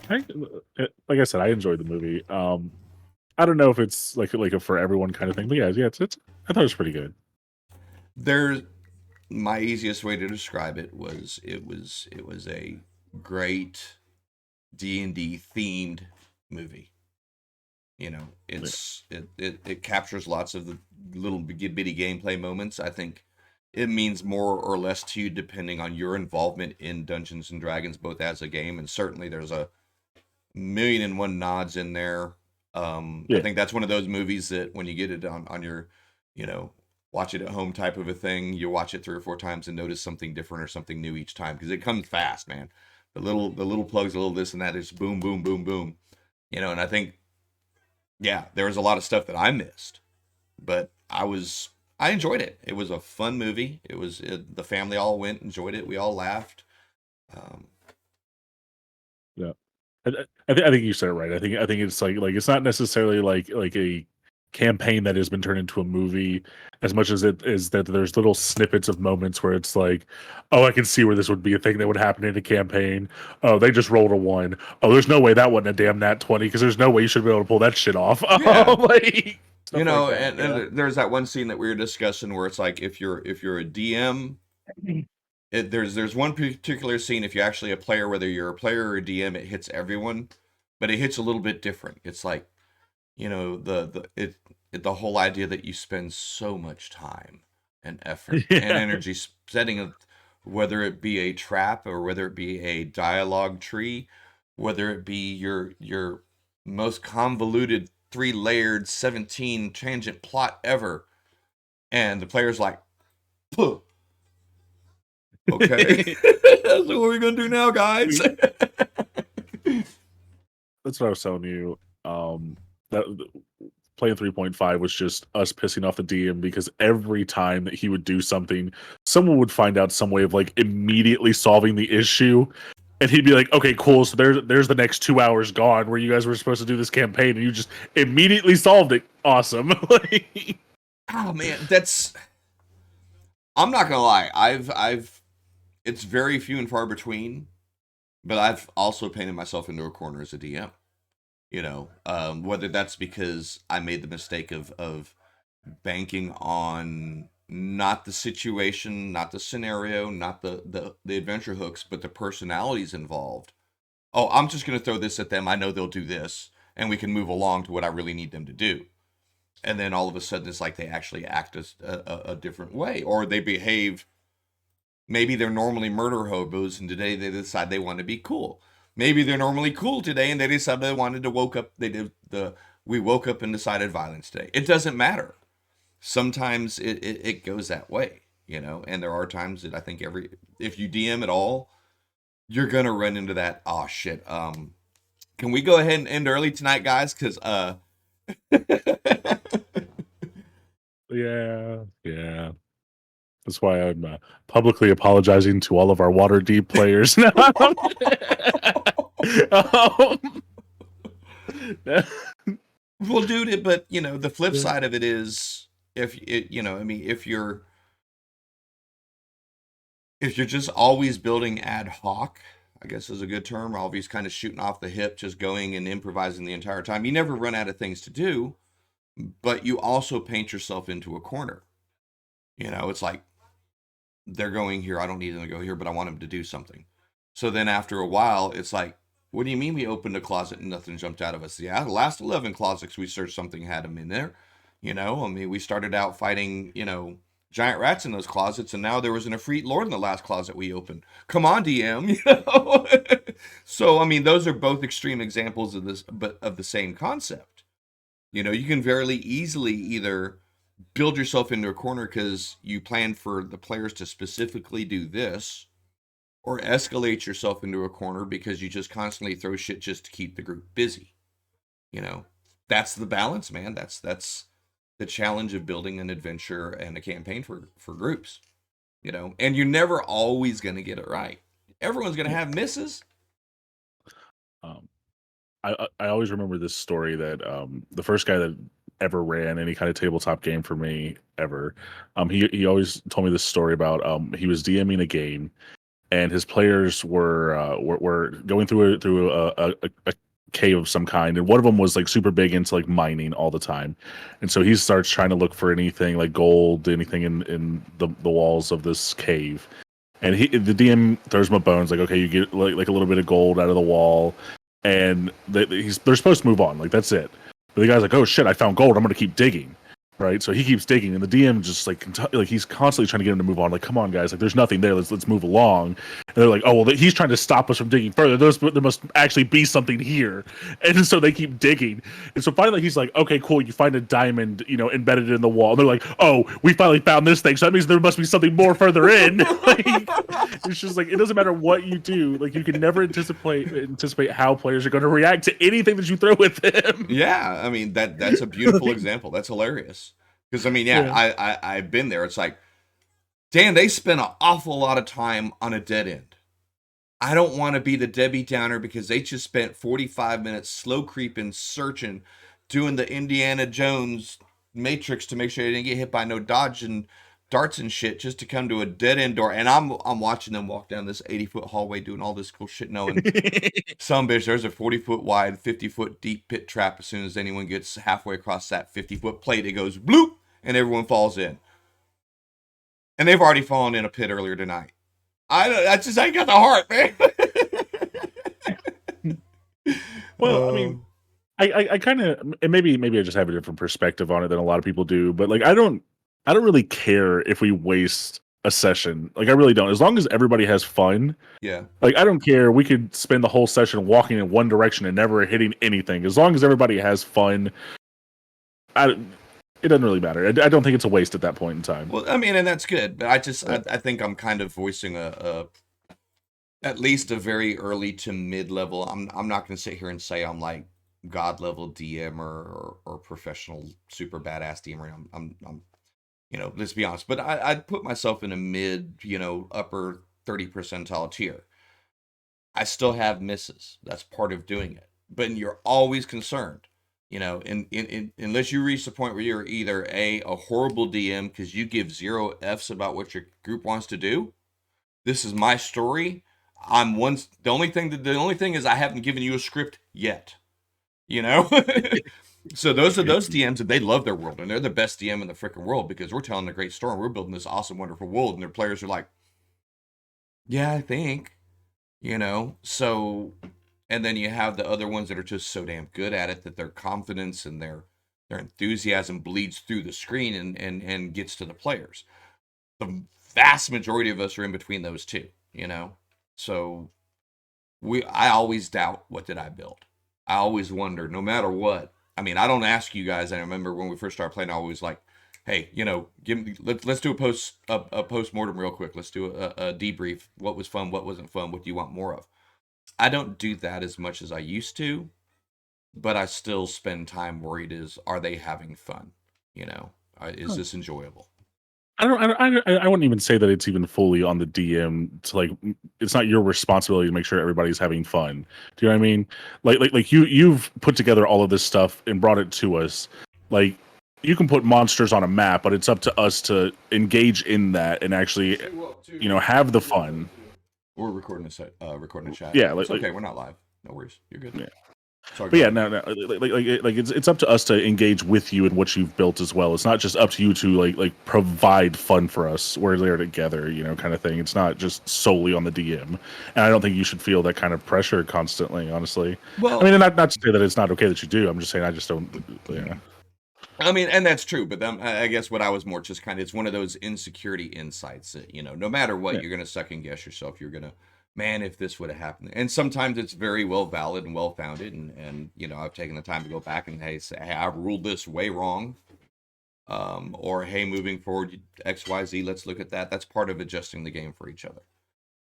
S2: I, like I said, I enjoyed the movie. I don't know if it's like a for everyone kind of thing, but yeah, it's. I thought it was pretty good.
S1: There's my easiest way to describe it was it was a great D&D themed movie.
S2: Yeah.
S1: It captures lots of the little bitty gameplay moments. I think it means more or less to you depending on your involvement in Dungeons and Dragons, both as a game and certainly there's a million and one nods in there. I
S2: Yeah.
S1: think that's one of those movies that when you get it on your, you know, watch it at home type of a thing, you watch it 3 or 4 times and notice something different or something new each time because it comes fast, man. The little plugs, a little this and that, is boom, boom, boom, boom. And I think yeah, there was a lot of stuff that I missed, but I enjoyed it. It was a fun movie. The family all went, enjoyed it. We all laughed. Um,
S2: Yeah. I think you said it right. I think it's like it's not necessarily like a campaign that has been turned into a movie as much as it is that there's little snippets of moments where it's like, oh, I can see where this would be a thing that would happen in a campaign. Oh, they just rolled a one. Oh, there's no way that wasn't a damn nat 20 because there's no way you should be able to pull that shit off.
S1: yeah,
S2: Like stuff like that. Yeah.
S1: and there's that one scene that we were discussing where it's like if you're a DM, there's one particular scene if you're actually a player, whether you're a player or a DM, it hits everyone, but it hits a little bit different. It's like the whole idea that you spend so much time and effort and
S2: Yeah.
S1: energy setting a, whether it be a trap or whether it be a dialogue tree, whether it be your most convoluted 3-layered 17 tangent plot ever, and the player's like, "Puh, okay, that's what we're gonna do now, guys."
S2: We That's what I was telling you. That playing 3.5 was just us pissing off the DM because every time that he would do something, someone would find out some way of like immediately solving the issue. And he'd be like, okay, cool. So there's the next 2 hours gone where you guys were supposed to do this campaign and you just immediately solved it. Awesome. Like,
S1: Oh man, I'm not gonna lie. I've it's very few and far between, but I've also painted myself into a corner as a DM. Whether that's because I made the mistake of banking on not the situation, not the scenario, not the adventure hooks, but the personalities involved. Oh, I'm just going to throw this at them. I know they'll do this, and we can move along to what I really need them to do. And then all of a sudden, it's like they actually act a different way, or they behave. Maybe they're normally murder hobos, and today they decide they want to be cool. Maybe they're normally cool today, and they decided they wanted to woke up. They did the we woke up and decided violence today. It doesn't matter. Sometimes it goes that way, you know. And there are times that I think if you DM at all, you're gonna run into that. Oh shit. Can we go ahead and end early tonight, guys? Because
S2: Yeah, yeah. That's why I'm publicly apologizing to all of our water deep players now. um,
S1: well, dude, but you know, the flip
S2: yeah.
S1: side of it is I mean, if you're just always building ad hoc, I guess is a good term, always kind of shooting off the hip, just going and improvising the entire time, you never run out of things to do, but you also paint yourself into a corner. You know, it's like they're going here, I don't need them to go here, but I want them to do something. So then after a while, it's like, what do you mean we opened a closet and nothing jumped out of us? Yeah, the last 11 closets we searched, something had them in there. You know, I mean, we started out fighting, giant rats in those closets, and now there was an Efreet Lord in the last closet we opened. Come on, DM, you know? So, I mean, those are both extreme examples of this, but of the same concept. You know, you can very easily either build yourself into a corner because you plan for the players to specifically do this, or escalate yourself into a corner because you just constantly throw shit just to keep the group busy. You know, that's the balance, man. That's the challenge of building an adventure and a campaign for groups. You know, and you're never always going to get it right. Everyone's going to have misses.
S2: Um, I always remember this story that the first guy that ever ran any kind of tabletop game for me ever, he always told me this story about he was DMing a game and his players were going through a cave of some kind, and one of them was like super big into like mining all the time, and so he starts trying to look for anything like gold, anything in the walls of this cave, and the DM throws him a bone. It's like, okay, you get like a little bit of gold out of the wall, and they're supposed to move on, like that's it. But the guy's like, oh shit, I found gold. I'm gonna keep digging. Right, so he keeps digging, and the DM just like he's constantly trying to get him to move on. Like, come on, guys, like there's nothing there. Let's move along. And they're like, oh well, he's trying to stop us from digging further. There must actually be something here, and so they keep digging. And so finally, he's like, okay, cool. You find a diamond, embedded in the wall. And they're like, oh, we finally found this thing. So that means there must be something more further in. Like, it's just like it doesn't matter what you do. Like you can never anticipate how players are going to react to anything that you throw with them.
S1: Yeah, I mean that's a beautiful example. That's hilarious. Because I mean, yeah, I've been there. It's like, damn, they spent an awful lot of time on a dead end. I don't want to be the Debbie Downer because they just spent 45 minutes slow creeping, searching, doing the Indiana Jones Matrix to make sure they didn't get hit by no dodging darts and shit just to come to a dead end door. And I'm watching them walk down this 80-foot hallway doing all this cool shit, knowing some bitch, there's a 40-foot wide, 50-foot deep pit trap. As soon as anyone gets halfway across that 50-foot plate, it goes bloop, and everyone falls in. And they've already fallen in a pit earlier tonight. I just ain't got the heart, man.
S2: Well, I mean, I kind of maybe I just have a different perspective on it than a lot of people do, but like I don't really care if we waste a session. Like I really don't. As long as everybody has fun.
S1: Yeah.
S2: Like I don't care. We could spend the whole session walking in one direction and never hitting anything. As long as everybody has fun, it doesn't really matter. I don't think it's a waste at that point in time.
S1: Well, I mean, and that's good, but I think I'm kind of voicing at least a very early to mid level. I'm not going to sit here and say I'm like god level DM or professional super badass DM. I'm let's be honest, but I'd put myself in a mid, upper 30 percentile tier. I still have misses. That's part of doing it, but you're always concerned. Unless you reach the point where you're either a horrible DM because you give zero F's about what your group wants to do. This is my story. The only thing is I haven't given you a script yet. So those are those DMs, and they love their world, and they're the best DM in the freaking world because we're telling a great story. And we're building this awesome, wonderful world, and their players are like, "Yeah, I think," So, and then you have the other ones that are just so damn good at it that their confidence and their enthusiasm bleeds through the screen and gets to the players. The vast majority of us are in between those two. So I always doubt, what did I build? I always wonder, no matter what. I mean, I don't ask you guys. I remember when we first started playing, I always like, hey, give me, let's do a post mortem real quick. Let's do a debrief. What was fun? What wasn't fun? What do you want more of? I don't do that as much as I used to, but I still spend time worried, are they having fun? Is this enjoyable?
S2: I wouldn't even say that it's even fully on the DM to like it's not your responsibility to make sure everybody's having fun. Do you know what I mean? Like you've put together all of this stuff and brought it to us. Like you can put monsters on a map, but it's up to us to engage in that and actually have the fun.
S1: We're recording a chat.
S2: Yeah,
S1: It's okay. We're not live. No worries. You're good.
S2: yeah.
S1: Sorry,
S2: But
S1: go
S2: yeah,
S1: ahead.
S2: no, like it's up to us to engage with you and what you've built as well. It's not just up to you to like provide fun for us. We're there together, kind of thing. It's not just solely on the DM, and I don't think you should feel that kind of pressure constantly. Honestly, I
S1: Well,
S2: mean, not to say that it's not okay that you do. I'm just saying I just don't. Yeah,
S1: I mean, and that's true, but then I guess what I was more just kind of, it's one of those insecurity insights that, no matter what,
S2: yeah.
S1: you're going to second guess yourself. You're going to, man, if this would have happened. And sometimes it's very well valid and well founded. And I've taken the time to go back and, hey, say, hey, I ruled this way wrong. Or, hey, moving forward, XYZ, let's look at that. That's part of adjusting the game for each other.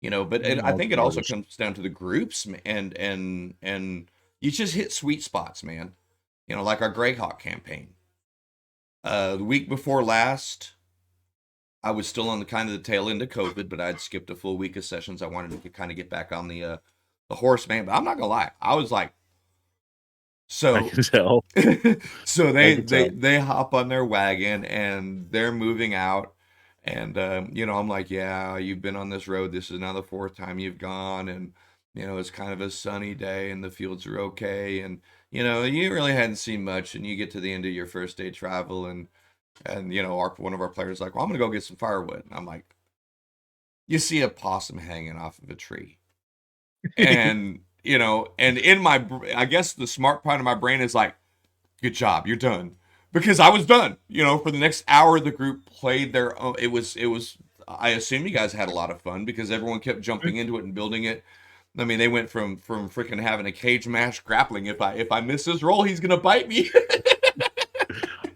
S1: But I
S2: No,
S1: think it
S2: of
S1: also
S2: course.
S1: comes down to the groups, and you just hit sweet spots, man. Like our Greyhawk campaign. The week before last, I was still on the tail end of COVID, but I'd skipped a full week of sessions. I wanted to kind of get back on the horse, man. But I'm not gonna lie, I was like,
S2: I
S1: so
S2: can tell.
S1: so
S2: I
S1: they
S2: can
S1: they
S2: tell.
S1: they hop on their wagon and they're moving out, and I'm like, yeah, you've been on this road. This is now the fourth time you've gone, and it's kind of a sunny day, and the fields are okay, and you really hadn't seen much, and you get to the end of your first day travel, and one of our players is like, well, I'm gonna go get some firewood. And I'm like, you see a possum hanging off of a tree, and and in I guess the smart part of my brain is like, good job, you're done, because I was done. For the next hour, the group played their own. It was. I assume you guys had a lot of fun because everyone kept jumping into it and building it. I mean, they went from freaking having a cage match grappling. If I miss this roll, he's gonna bite me.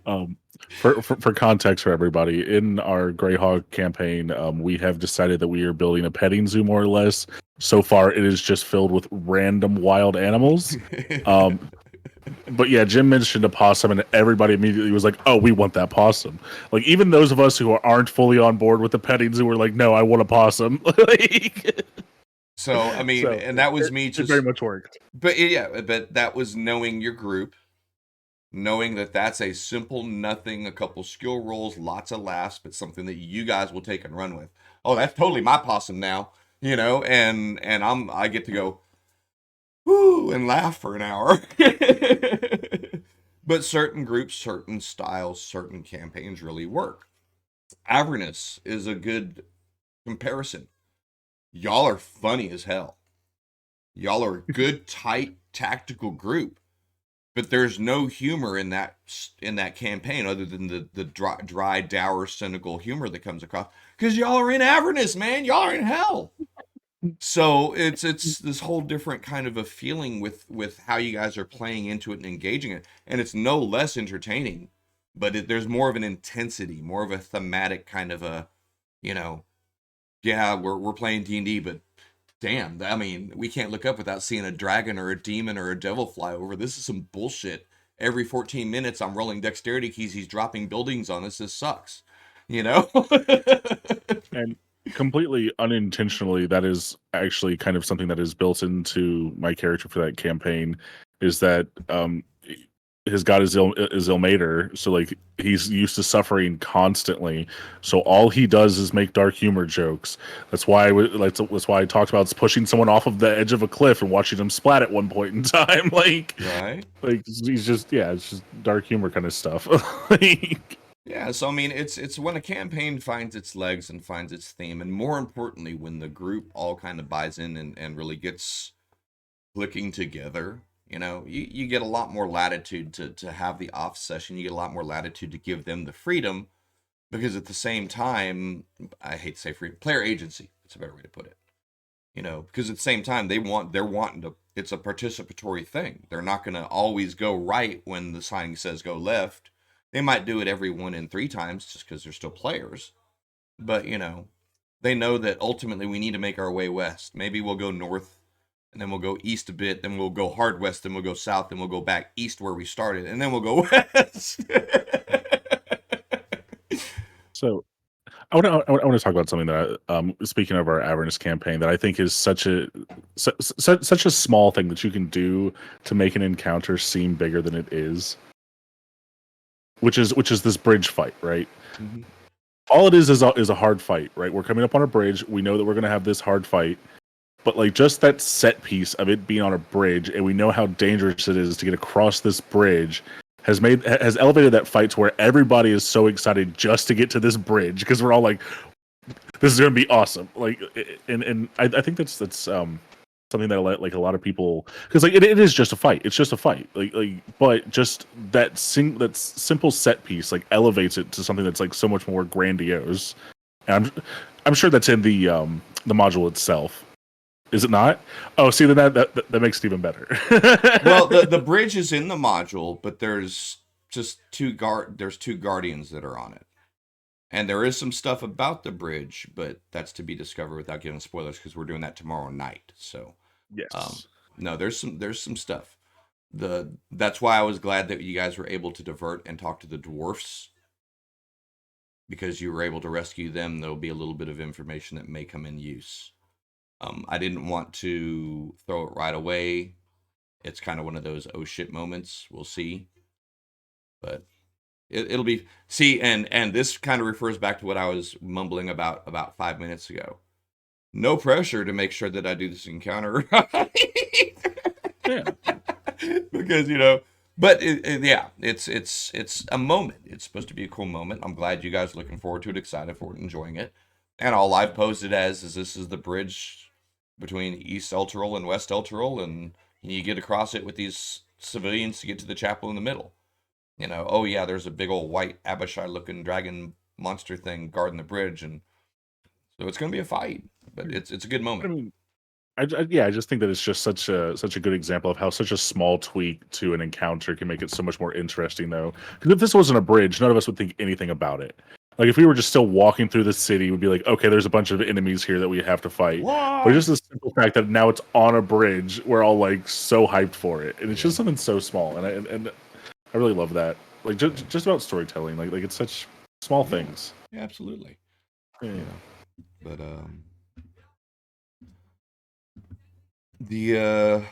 S2: Um, for context for everybody, in our Greyhawk campaign, we have decided that we are building a petting zoo more or less. So far, it is just filled with random wild animals. Um, but yeah, Jim mentioned a possum, and everybody immediately was like, "Oh, we want that possum!" Like even those of us who aren't fully on board with the petting zoo were like, "No, I want a possum." Like,
S1: So I mean,
S2: so
S1: and
S2: yeah,
S1: that was me
S2: it very
S1: just.
S2: much worked.
S1: But yeah, but that was knowing your group, knowing that that's a simple nothing, a couple skill rolls, lots of laughs, but something that you guys will take and run with. Oh, that's totally my possum now, and I get to go whoo and laugh for an hour. But certain groups, certain styles, certain campaigns really work. Avernus is a good comparison. Y'all are funny as hell. Y'all are a good, tight, tactical group, but there's no humor in that campaign other than the dry, dour, cynical humor that comes across. Because y'all are in Avernus, man. Y'all are in hell. So it's this whole different kind of a feeling with how you guys are playing into it and engaging it, and it's no less entertaining, but there's more of an intensity, more of a thematic kind of a, you know, yeah, we're playing D&D, but damn, I mean, we can't look up without seeing a dragon or a demon or a devil fly over. This is some bullshit. Every 14 minutes, I'm rolling dexterity keys. He's dropping buildings on us. This sucks. You know?
S2: And completely unintentionally, that is actually kind of something that is built into my character for that campaign. Is that his god is Ilmater, so like he's used to suffering constantly. So all he does is make dark humor jokes. That's why I talked about pushing someone off of the edge of a cliff and watching them splat at one point in time.
S1: Right.
S2: Like he's just it's just dark humor kind of stuff. Like,
S1: Yeah, so I mean, it's when a campaign finds its legs and finds its theme, and more importantly, when the group all kind of buys in and really gets clicking together. You get a lot more latitude to have the off session. You get a lot more latitude to give them the freedom, because at the same time, I hate to say freedom, player agency. It's a better way to put it. Because at the same time, they're wanting to. It's a participatory thing. They're not going to always go right when the sign says go left. They might do it every 1 in 3 times just because they're still players. But they know that ultimately we need to make our way west. Maybe we'll go north, and then we'll go east a bit, then we'll go hard west, then we'll go south, then we'll go back east where we started, and then we'll go west.
S2: so I want to talk about something that speaking of our Avernus campaign, that I think is such a small thing that you can do to make an encounter seem bigger than it is, which is this bridge fight, right?
S1: Mhm.
S2: All it is a hard fight, right? We're coming up on a bridge. We know that we're going to have this hard fight, but like just that set piece of it being on a bridge, and we know how dangerous it is to get across this bridge, has elevated that fight to where everybody is so excited just to get to this bridge, because we're all like, this is going to be awesome. Like, and I think that's something that like a lot of people, because like it is just a fight. It's just a fight. But just that simple set piece like elevates it to something that's like so much more grandiose. And I'm sure that's in the module itself. Is it not? Oh, see, then that makes it even better.
S1: Well, the bridge is in the module, but there's just there's 2 guardians that are on it. And there is some stuff about the bridge, but that's to be discovered without giving spoilers, because we're doing that tomorrow night. So,
S2: Yes.
S1: no, there's some stuff. That's why I was glad that you guys were able to divert and talk to the dwarfs, because you were able to rescue them. There'll be a little bit of information that may come in use. I didn't want to throw it right away. It's kind of one of those oh shit moments. We'll see, but it'll be see. And this kind of refers back to what I was mumbling about 5 minutes ago. No pressure to make sure that I do this encounter right.
S2: Yeah.
S1: Because but yeah, it's a moment. It's supposed to be a cool moment. I'm glad you guys are looking forward to it, excited for it, enjoying it. And all I've posted as is this is the bridge between East Elturel and West Elturel, and you get across it with these civilians to get to the chapel in the middle. Oh yeah, there's a big old white Abishai looking dragon monster thing guarding the bridge, and so it's gonna be a fight, but it's a good
S2: I
S1: moment.
S2: mean, I just think that it's just such a good example of how such a small tweak to an encounter can make it so much more interesting, though. Because if this wasn't a bridge, none of us would think anything about it. Like if we were just still walking through the city, we'd be like, okay, there's a bunch of enemies here that we have to fight. But
S1: What?
S2: just the simple fact that now it's on a bridge, we're all like so hyped for it, and it's
S1: Yeah.
S2: just something so small, and I really love that. Like just about storytelling, like it's such small
S1: Yeah.
S2: things.
S1: Yeah, absolutely.
S2: Yeah.
S1: But the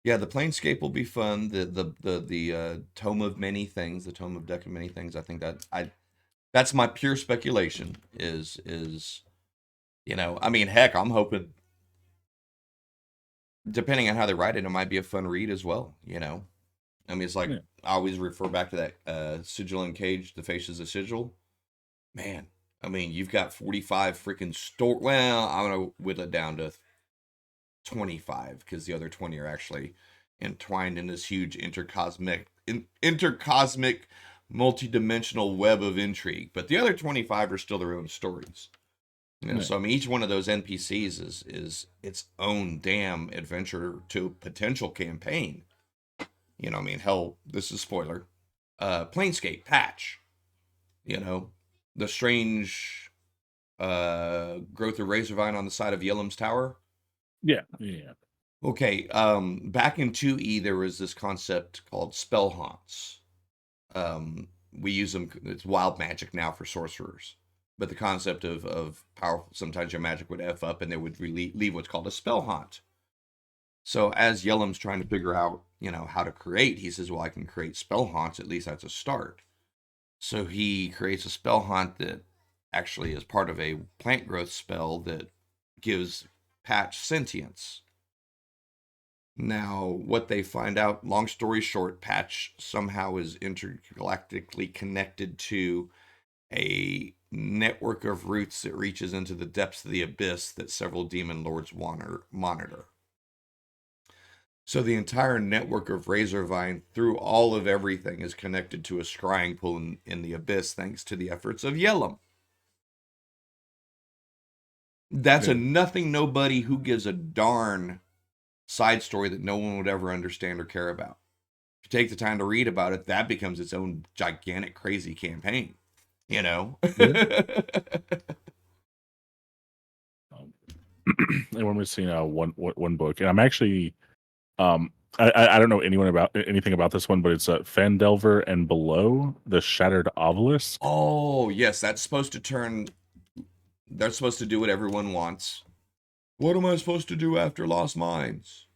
S1: yeah, the Planescape will be fun. The Tome of Many Things, the Tome of Deck of Many Things. I think that's my pure speculation. Is I mean, heck, I'm hoping, depending on how they write it, it might be a fun read as well. I mean, it's like
S2: Yeah.
S1: I always refer back to that Sigil and Cage, The Faces of Sigil. Man, I mean, you've got 45 freaking store. Well, I'm gonna whittle it down to 25, because the other 20 are actually entwined in this huge intercosmic multi-dimensional web of intrigue, but the other 25 are still their own stories.
S2: Yeah.
S1: So I mean, each one of those NPCs is its own damn adventure to potential campaign. I mean, hell, this is spoiler. Planescape patch. You know, the strange growth of Razorvine on the side of Yellum's Tower.
S2: Yeah. Yeah.
S1: Okay, back in 2E, there was this concept called spell haunts. We use them, it's wild magic now for sorcerers. But the concept of powerful, sometimes your magic would F up and they would leave what's called a spell haunt. So as Yellum's trying to figure out, how to create, he says, well, I can create spell haunts. At least that's a start. So he creates a spell haunt that actually is part of a plant growth spell that gives Patch sentience. Now, what they find out, long story short, Patch somehow is intergalactically connected to a network of roots that reaches into the depths of the abyss that several demon lords monitor. So the entire network of Razorvine through all of everything is connected to a scrying pool in the abyss thanks to the efforts of Yellum. That's a
S2: Yeah.
S1: nothing nobody who gives a darn side story that no one would ever understand or care about. If you take the time to read about it, that becomes its own gigantic, crazy campaign.
S2: Yeah. Um, and we're missing one book, and I'm actually I don't know anything about this one, but it's Fandelver and Below the Shattered Obelisk.
S1: Oh, yes, that's supposed to turn. They're supposed to do what everyone wants. What am I supposed to do after Lost Mines?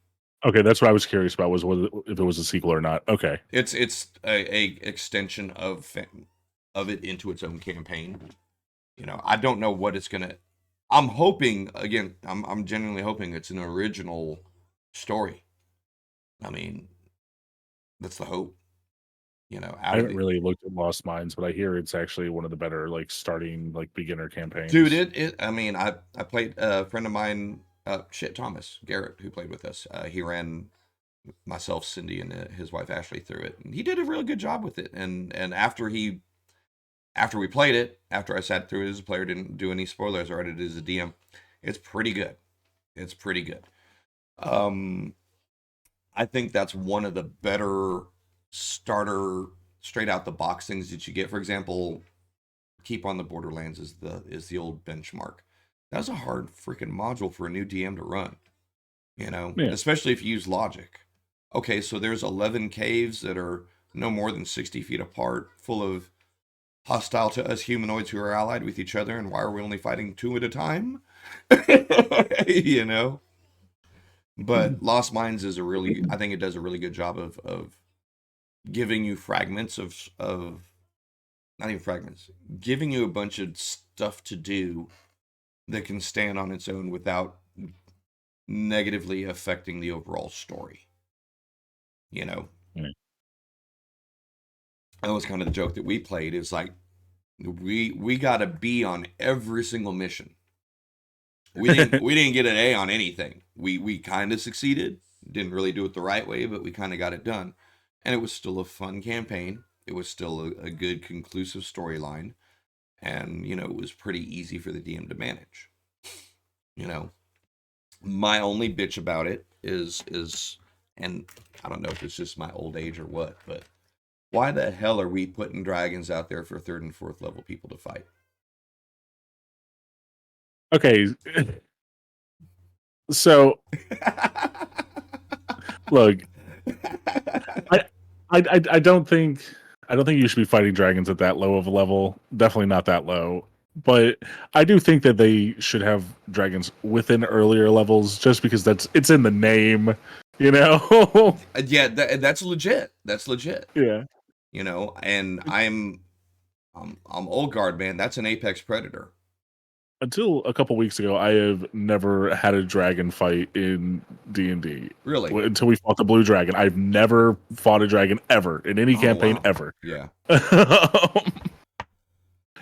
S2: Okay, that's what I was curious about, was whether, if it was a sequel or not. Okay.
S1: It's a extension of it into its own campaign. I don't know what it's gonna. I'm hoping again. I'm genuinely hoping it's an original story. I mean, that's the hope.
S2: I
S1: Out of
S2: haven't
S1: the
S2: really looked at Lost Mines, but I hear it's actually one of the better starting beginner
S1: dude.
S2: campaigns.
S1: It. I mean, I played a friend of mine. Thomas Garrett, who played with us. He ran myself, Cindy, and his wife Ashley through it, and he did a really good job with it. And after we played it, after I sat through it as a player, didn't do any spoilers, or I did it as a DM. It's pretty good. It's pretty good. Um, I think that's one of the better starter straight out the box things that you get. For example, Keep on the Borderlands is the old benchmark. That's a hard freaking module for a new DM to run,
S2: Yeah.
S1: especially if you use logic. Okay, so there's 11 caves that are no more than 60 feet apart, full of hostile to us humanoids who are allied with each other, and why are we only fighting two at a time? you know? But Lost Mines I think it does a really good job of giving you fragments of not even fragments, giving you a bunch of stuff to do that can stand on its own without negatively affecting the overall story. You know,
S2: Yeah.
S1: that was kind of the joke that we played. Is like we got a B on every single mission. We didn't get an A on anything. We kind of succeeded. Didn't really do it the right way, but we kind of got it done. And it was still a fun campaign. It was still a good conclusive storyline. And, it was pretty easy for the DM to manage. You know, my only bitch about it is and I don't know if it's just my old age or what, but why the hell are we putting dragons out there for third and fourth level people to fight?
S2: Okay. So look, I, I don't think you should be fighting dragons at that low of a level. Definitely not that low. But I do think that they should have dragons within earlier levels, just because it's in the name, you know.
S1: Yeah, that's legit. That's legit.
S2: Yeah.
S1: And I'm old guard, man. That's an apex predator.
S2: Until a couple weeks ago, I have never had a dragon fight in D&D.
S1: Really?
S2: Until we fought the blue dragon, I've never fought a dragon ever in any
S1: Oh
S2: campaign
S1: wow.
S2: ever.
S1: Yeah.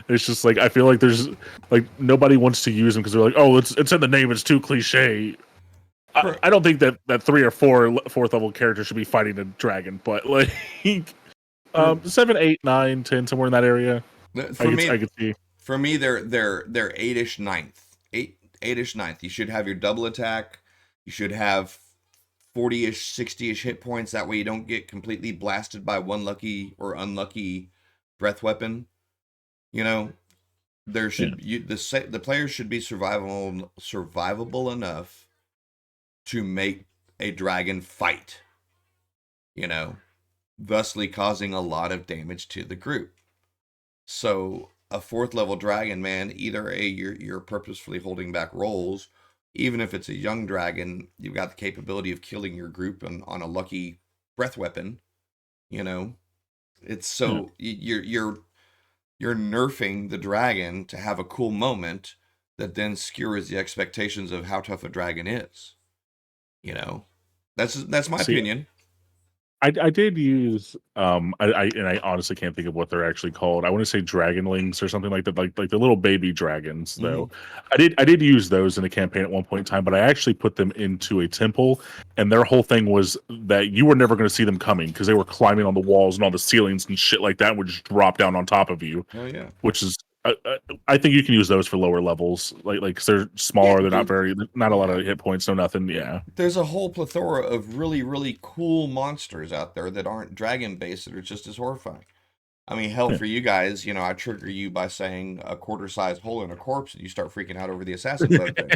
S2: It's just like I feel like there's nobody wants to use them because they're like, oh, it's in the name, it's too cliche.
S1: For
S2: I don't think that 3 or 4 fourth level characters should be fighting a dragon, but
S1: for
S2: 7, 8, 9, 10, somewhere in that area,
S1: for
S2: I
S1: me
S2: could see.
S1: for me they're eight-ish ninth. Eight-ish ninth. You should have your double attack. You should have 40-ish, 60-ish hit points. That way you don't get completely blasted by one lucky or unlucky breath weapon. You know, there
S2: Yeah.
S1: should the players should be survivable enough to make a dragon fight, thusly causing a lot of damage to the group. So a fourth level dragon, man, either you're purposefully holding back rolls, even if it's a young dragon, you've got the capability of killing your group on a lucky breath weapon. You know, it's
S2: Yeah.
S1: so you're nerfing the dragon to have a cool moment that then skewers the expectations of how tough a dragon is. You know, that's my
S2: See,
S1: opinion.
S2: I did use I honestly can't think of what they're actually called. I want to say dragonlings or something like that, like the little baby dragons
S1: Hmm.
S2: though. I did use those in a campaign at one point in time, but I actually put them into a temple, and their whole thing was that you were never going to see them coming because they were climbing on the walls and on the ceilings and shit like that, and would just drop down on top of you,
S1: Oh yeah,
S2: which is I think you can use those for lower levels, like 'cause they're
S1: yeah,
S2: smaller, they're not
S1: dude.
S2: very not a lot
S1: Yeah,
S2: of hit points, no nothing. Yeah,
S1: there's a whole plethora of really really cool monsters out there that aren't dragon based that are just as horrifying. I mean, hell,
S2: yeah.
S1: for you guys, I trigger you by saying a quarter size hole in a corpse, and you start freaking out over the assassin bug thing.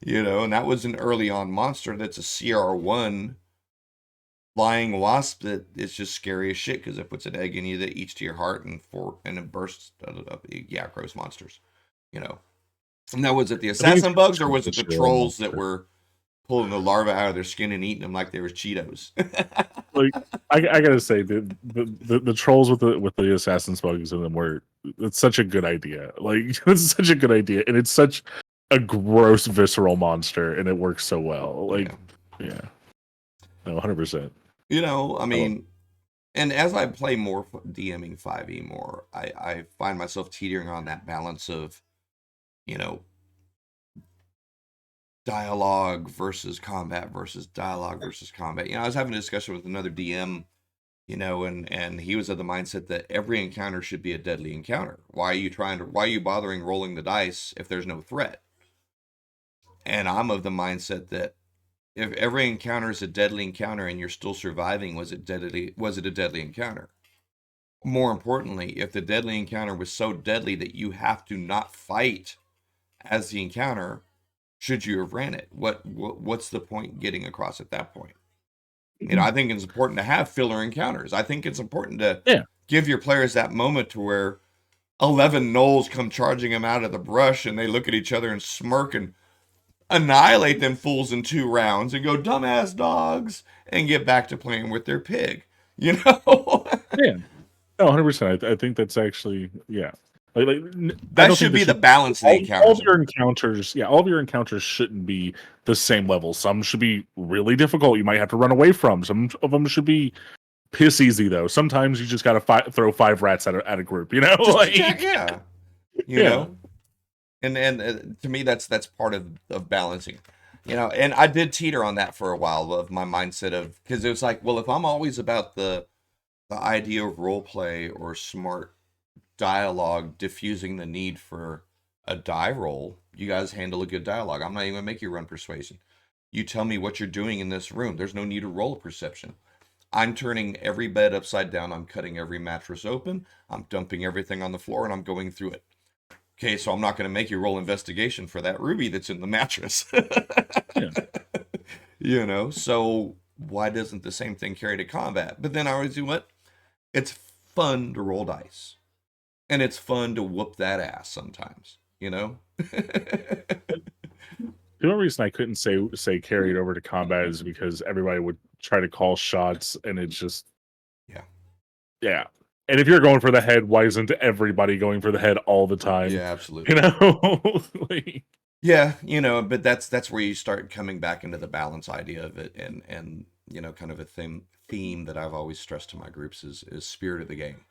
S1: And that was an early on monster that's a CR1 flying wasp that is just scary as shit because it puts an egg in you that eats to your heart and it bursts. Yeah, gross monsters. You know. And now, was it the
S2: I think it's
S1: assassin bugs or was it the
S2: just a
S1: trolls that
S2: monster.
S1: were pulling the larva out of their skin and eating them like they were Cheetos?
S2: Like I gotta say the trolls with the assassin's bugs in them were it's such a good idea. Like it's such a good idea, and it's such a gross visceral monster, and it works so well. Like
S1: Yeah.
S2: yeah, no, 100%.
S1: I
S2: I love
S1: mean, and as I play more DMing 5e more, I find myself teetering on that balance of, you know, dialogue versus combat versus dialogue versus combat. I was having a discussion with another DM, and he was of the mindset that every encounter should be a deadly encounter. Why are you bothering rolling the dice if there's no threat? And I'm of the mindset that if every encounter is a deadly encounter and you're still surviving, was it a deadly encounter? More importantly, if the deadly encounter was so deadly that you have to not fight as the encounter, should you have ran it? What's the point getting across at that point?
S2: it.
S1: I think it's important to have filler encounters. I think it's important to
S2: Yeah,
S1: give your players that moment to where 11 gnolls come charging them out of the brush and they look at each other and smirk and annihilate them fools in 2 rounds and go dumbass dogs and get back to playing with their pig. You know,
S2: yeah. No, 100%. I think that's actually yeah. I
S1: that
S2: don't think
S1: should
S2: that
S1: be the
S2: should
S1: balance of the
S2: all of
S1: encounters.
S2: your encounters. Yeah, all of your encounters shouldn't be the same level. Some should be really difficult. You might have to run away from. Some of them should be piss easy though. Sometimes you just got to throw 5 rats at a group. You know,
S1: Just attack,
S2: like
S1: yeah. You
S2: yeah,
S1: know, and to me that's part of balancing. And I did teeter on that for a while of my mindset of, because it was like, well, if I'm always about the idea of role play or smart dialogue diffusing the need for a die roll, you guys handle a good dialogue. I'm not even gonna make you run persuasion. You tell me what you're doing in this room. There's no need to roll a perception. I'm turning every bed upside down. I'm cutting every mattress open. I'm dumping everything on the floor and I'm going through it. Okay, so I'm not going to make you roll investigation for that ruby that's in the mattress.
S2: yeah.
S1: So why doesn't the same thing carry to combat? But then I always do what? It's fun to roll dice. And it's fun to whoop that ass sometimes.
S2: The only reason I couldn't say carry it over to combat is because everybody would try to call shots, and it's just
S1: Yeah.
S2: yeah. And if you're going for the head, why isn't everybody going for the head all the time?
S1: Yeah,
S2: You
S1: absolutely.
S2: know, like,
S1: Yeah, but that's where you start coming back into the balance idea of it, and kind of a theme that I've always stressed to my groups is spirit of the game.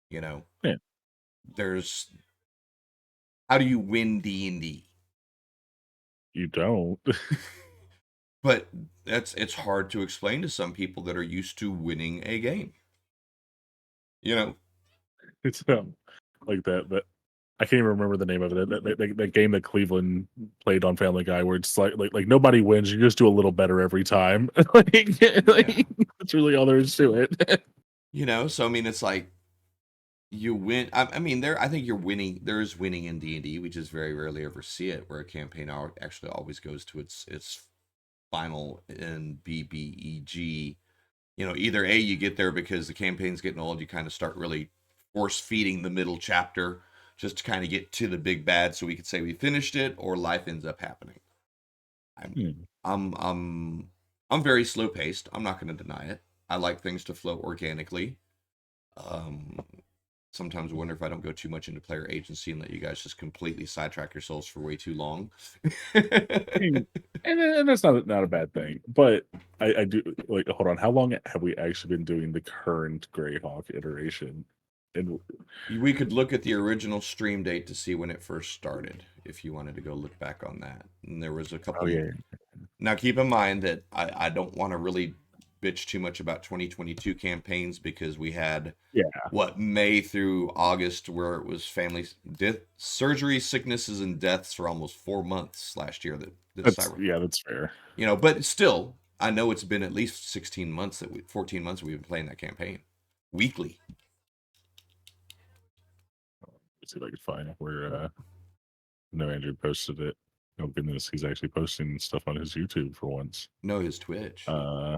S1: You know,
S2: yeah,
S1: there's how do you win D&D?
S2: you don't.
S1: But it's hard to explain to some people that are used to winning a game. You know,
S2: It's like that. I can't even remember the name of it. That game that Cleveland played on Family Guy, where it's like nobody wins. You just do a little better every time.
S1: yeah.
S2: That's really all there is to it.
S1: So I mean, it's like you win. I mean, I think you're winning. There is winning in D&D. We just very rarely ever see it, where a campaign actually always goes to its final in BBEG. Either A, you get there because the campaign's getting old, you kind of start really force feeding the middle chapter just to kind of get to the big bad so we could say we finished it, or life ends up happening. I'm
S2: Hmm.
S1: I'm I'm I'm very slow paced. I'm not going to deny it. I like things to flow organically. Um, Sometimes I wonder if I don't go too much into player agency and let you guys just completely sidetrack yourselves for way too long.
S2: I mean, and that's not a bad thing. But I do like. Hold on, how long have we actually been doing the current Greyhawk iteration? And
S1: We could look at the original stream date to see when it first started, if you wanted to go look back on that. And there was a
S2: oh
S1: couple.
S2: yeah,
S1: Now, keep in mind that I don't want to really bitch too much about 2022 campaigns because we had
S2: yeah,
S1: what May through August where it was family death, surgery, sicknesses, and deaths for almost 4 months last year. That cyber,
S2: that's fair.
S1: but still, I know it's been at least 16 months 14 months that we've been playing that campaign weekly.
S2: Let's see if I can find where no Andrew posted it. Oh goodness, he's actually posting stuff on his YouTube for once.
S1: No, his Twitch.
S2: Uh,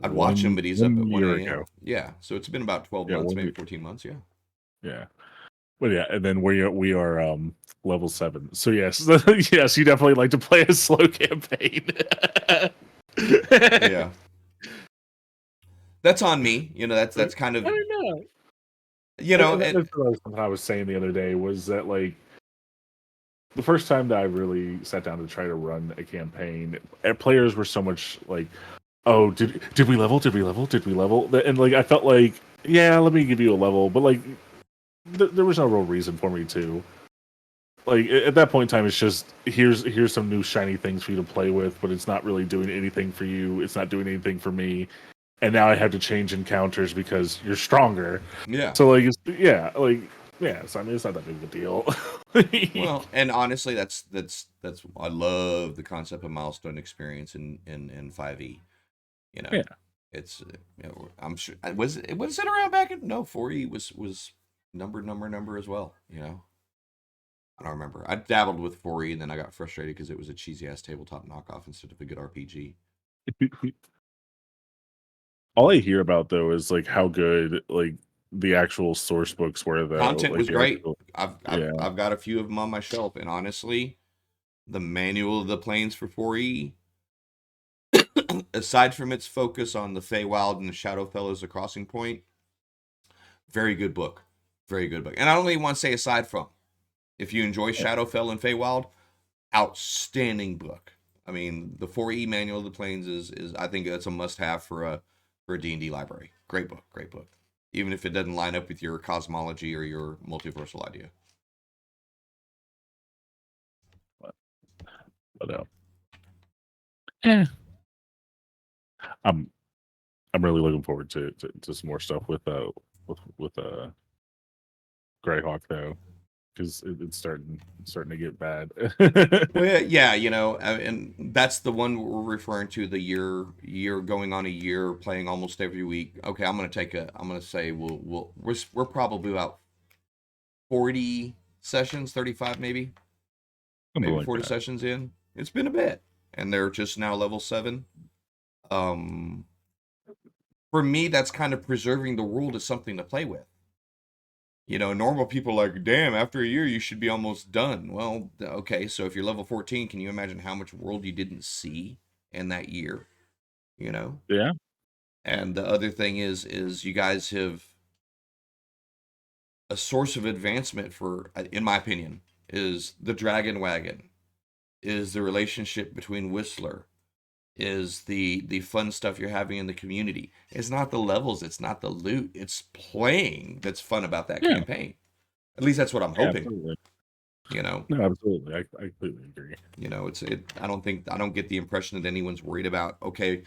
S1: I'd watch him, but he's up at
S2: one
S1: 1
S2: year
S1: a.m.
S2: ago.
S1: Yeah, so it's been about 12
S2: Yeah,
S1: months, maybe 14 months. Yeah.
S2: yeah. But yeah, and then we are level 7. So yes, yes, you definitely like to play a slow campaign.
S1: Yeah. That's on me.
S2: I
S1: That's kind of,
S2: don't know.
S1: and
S2: That's what something I was saying the other day was that like the first time that I really sat down to try to run a campaign, players were so much like, "Oh, did we level? Did we level? Did we level?" And like I felt like, "Yeah, let me give you a level," but like there was no real reason for me to. Like at that point in time, it's just here's some new shiny things for you to play with, but it's not really doing anything for you. It's not doing anything for me, and now I have to change encounters because you're stronger.
S1: yeah.
S2: So like, yeah. So I mean, it's not that big of a deal.
S1: Well, and honestly, that's I love the concept of milestone experience in 5e. You know,
S2: Yeah,
S1: it's I'm sure was it around back in no 4e was number as well. I don't remember. I dabbled with 4e and then I got frustrated because it was a cheesy ass tabletop knockoff instead of a good RPG.
S2: all I hear about though is like how good like the actual source books were though.
S1: Content
S2: Like
S1: was
S2: the
S1: great.
S2: actual,
S1: I've
S2: yeah,
S1: I've got a few of them on my shelf, and honestly, the manual of the planes for 4e, aside from its focus on the Feywild and the Shadowfell as a crossing point, very good book. Very good book. And I don't even want to say aside from. If you enjoy Shadowfell and Feywild, outstanding book. I mean, the 4E manual of the planes is I think that's a must have for a D&D library. Great book, great book. Even if it doesn't line up with your cosmology or your multiversal idea.
S2: but eh, I'm I'm really looking forward to some more stuff with Greyhawk though, because it's starting to get bad.
S1: Well, yeah, and that's the one we're referring to. The year going on a year, playing almost every week. Okay, I'm gonna say we're probably about 40 sessions, 35
S2: Something
S1: maybe
S2: like
S1: 40
S2: that.
S1: sessions in. It's been a bit, and they're just now level 7. Um, for me, that's kind of preserving the world as something to play with. Normal people are like, damn, after a year, you should be almost done. Well, okay, so if you're level 14, can you imagine how much world you didn't see in that year? You know?
S2: Yeah,
S1: And the other thing is you guys have a source of advancement for, in my opinion, is the Dragon Wagon, is the relationship between Whistler, is the fun stuff you're having in the community. It's not the levels, it's not the loot, it's playing that's fun about that
S2: yeah,
S1: campaign. At least that's what I'm
S2: yeah,
S1: hoping.
S2: absolutely.
S1: You know,
S2: No, absolutely. I completely agree.
S1: I don't get the impression that anyone's worried about, okay,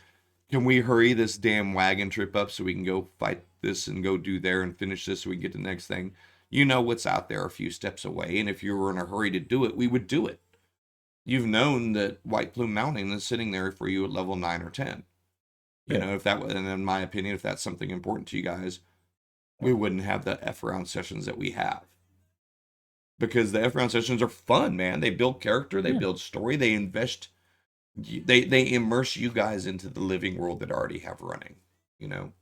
S1: can we hurry this damn wagon trip up so we can go fight this and go do there and finish this so we can get to the next thing? You know what's out there a few steps away, and if you were in a hurry to do it, we would do it. You've known that White Plume Mountain is sitting there for you at level 9 or 10.
S2: Yeah,
S1: If that was, and in my opinion, if that's something important to you guys, we wouldn't have the F round sessions that we have. Because the F round sessions are fun, man. They build character, they
S2: yeah,
S1: build story, they invest, they immerse you guys into the living world that I already have running. You know,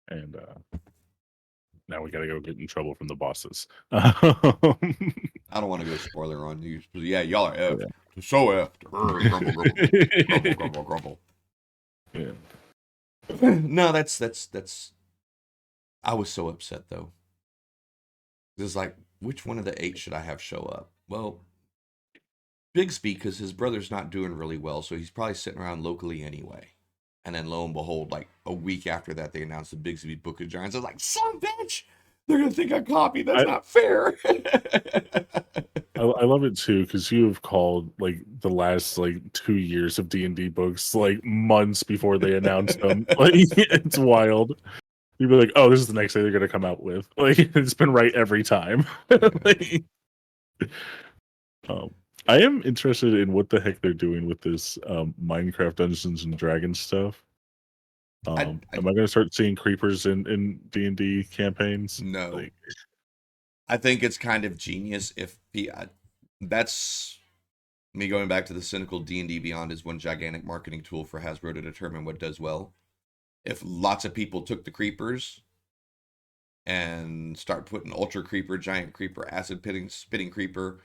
S2: and now we gotta go get in trouble from the bosses.
S1: I don't want to go spoiler on you. But yeah, y'all are effed.
S2: Yeah.
S1: So effed. Grumble, grumble, grumble, grumble, grumble.
S2: Yeah.
S1: No, that's. I was so upset though. It's like, which one of the 8 should I have show up? Well, Bigsby, because his brother's not doing really well, so he's probably sitting around locally anyway. And then lo and behold, like a week after that, they announced the Bigsby Book of Giants. I was like, son of a bitch, they're gonna think I copied. That's
S2: I,
S1: not fair.
S2: I love it too because you have called like the last like 2 years of D&D books like months before they announced them. Like it's wild. You'd be like, "Oh, this is the next thing they're gonna come out with." Like it's been right every time. Like, um, I am interested in what the heck they're doing with this Minecraft Dungeons and Dragons stuff.
S1: I, I
S2: Am I going to start seeing creepers in D&D campaigns?
S1: no.
S2: Like,
S1: I think it's kind of genius if that's me going back to the cynical D&D Beyond is one gigantic marketing tool for Hasbro to determine what does well. If lots of people took the creepers and start putting ultra creeper, giant creeper, acid spitting creeper,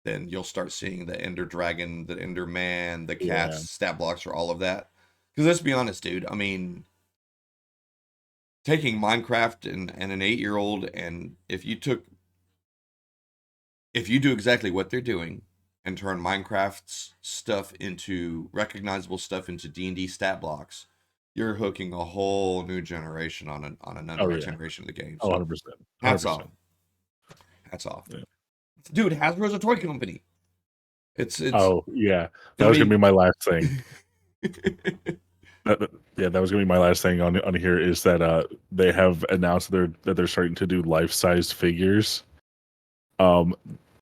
S1: then you'll start seeing the Ender Dragon, the Ender Man, the
S2: yeah,
S1: cats, stat blocks, or all of that. Because let's be honest, dude. I mean, taking Minecraft and an 8-year-old, and if you do exactly what they're doing and turn Minecraft's stuff into recognizable stuff into D&D stat blocks, you're hooking a whole new generation on
S2: oh
S1: another
S2: yeah,
S1: generation of the game.
S2: oh,
S1: So
S2: 100%,
S1: hats off,
S2: 100%.
S1: hats off,
S2: Yeah.
S1: dude. Hasbro's a toy company. It's.
S2: Oh yeah,
S1: I
S2: that was gonna be
S1: mean,
S2: my last thing. Yeah, that was gonna be my last thing on here is that they have announced that they're starting to do life sized figures. Um,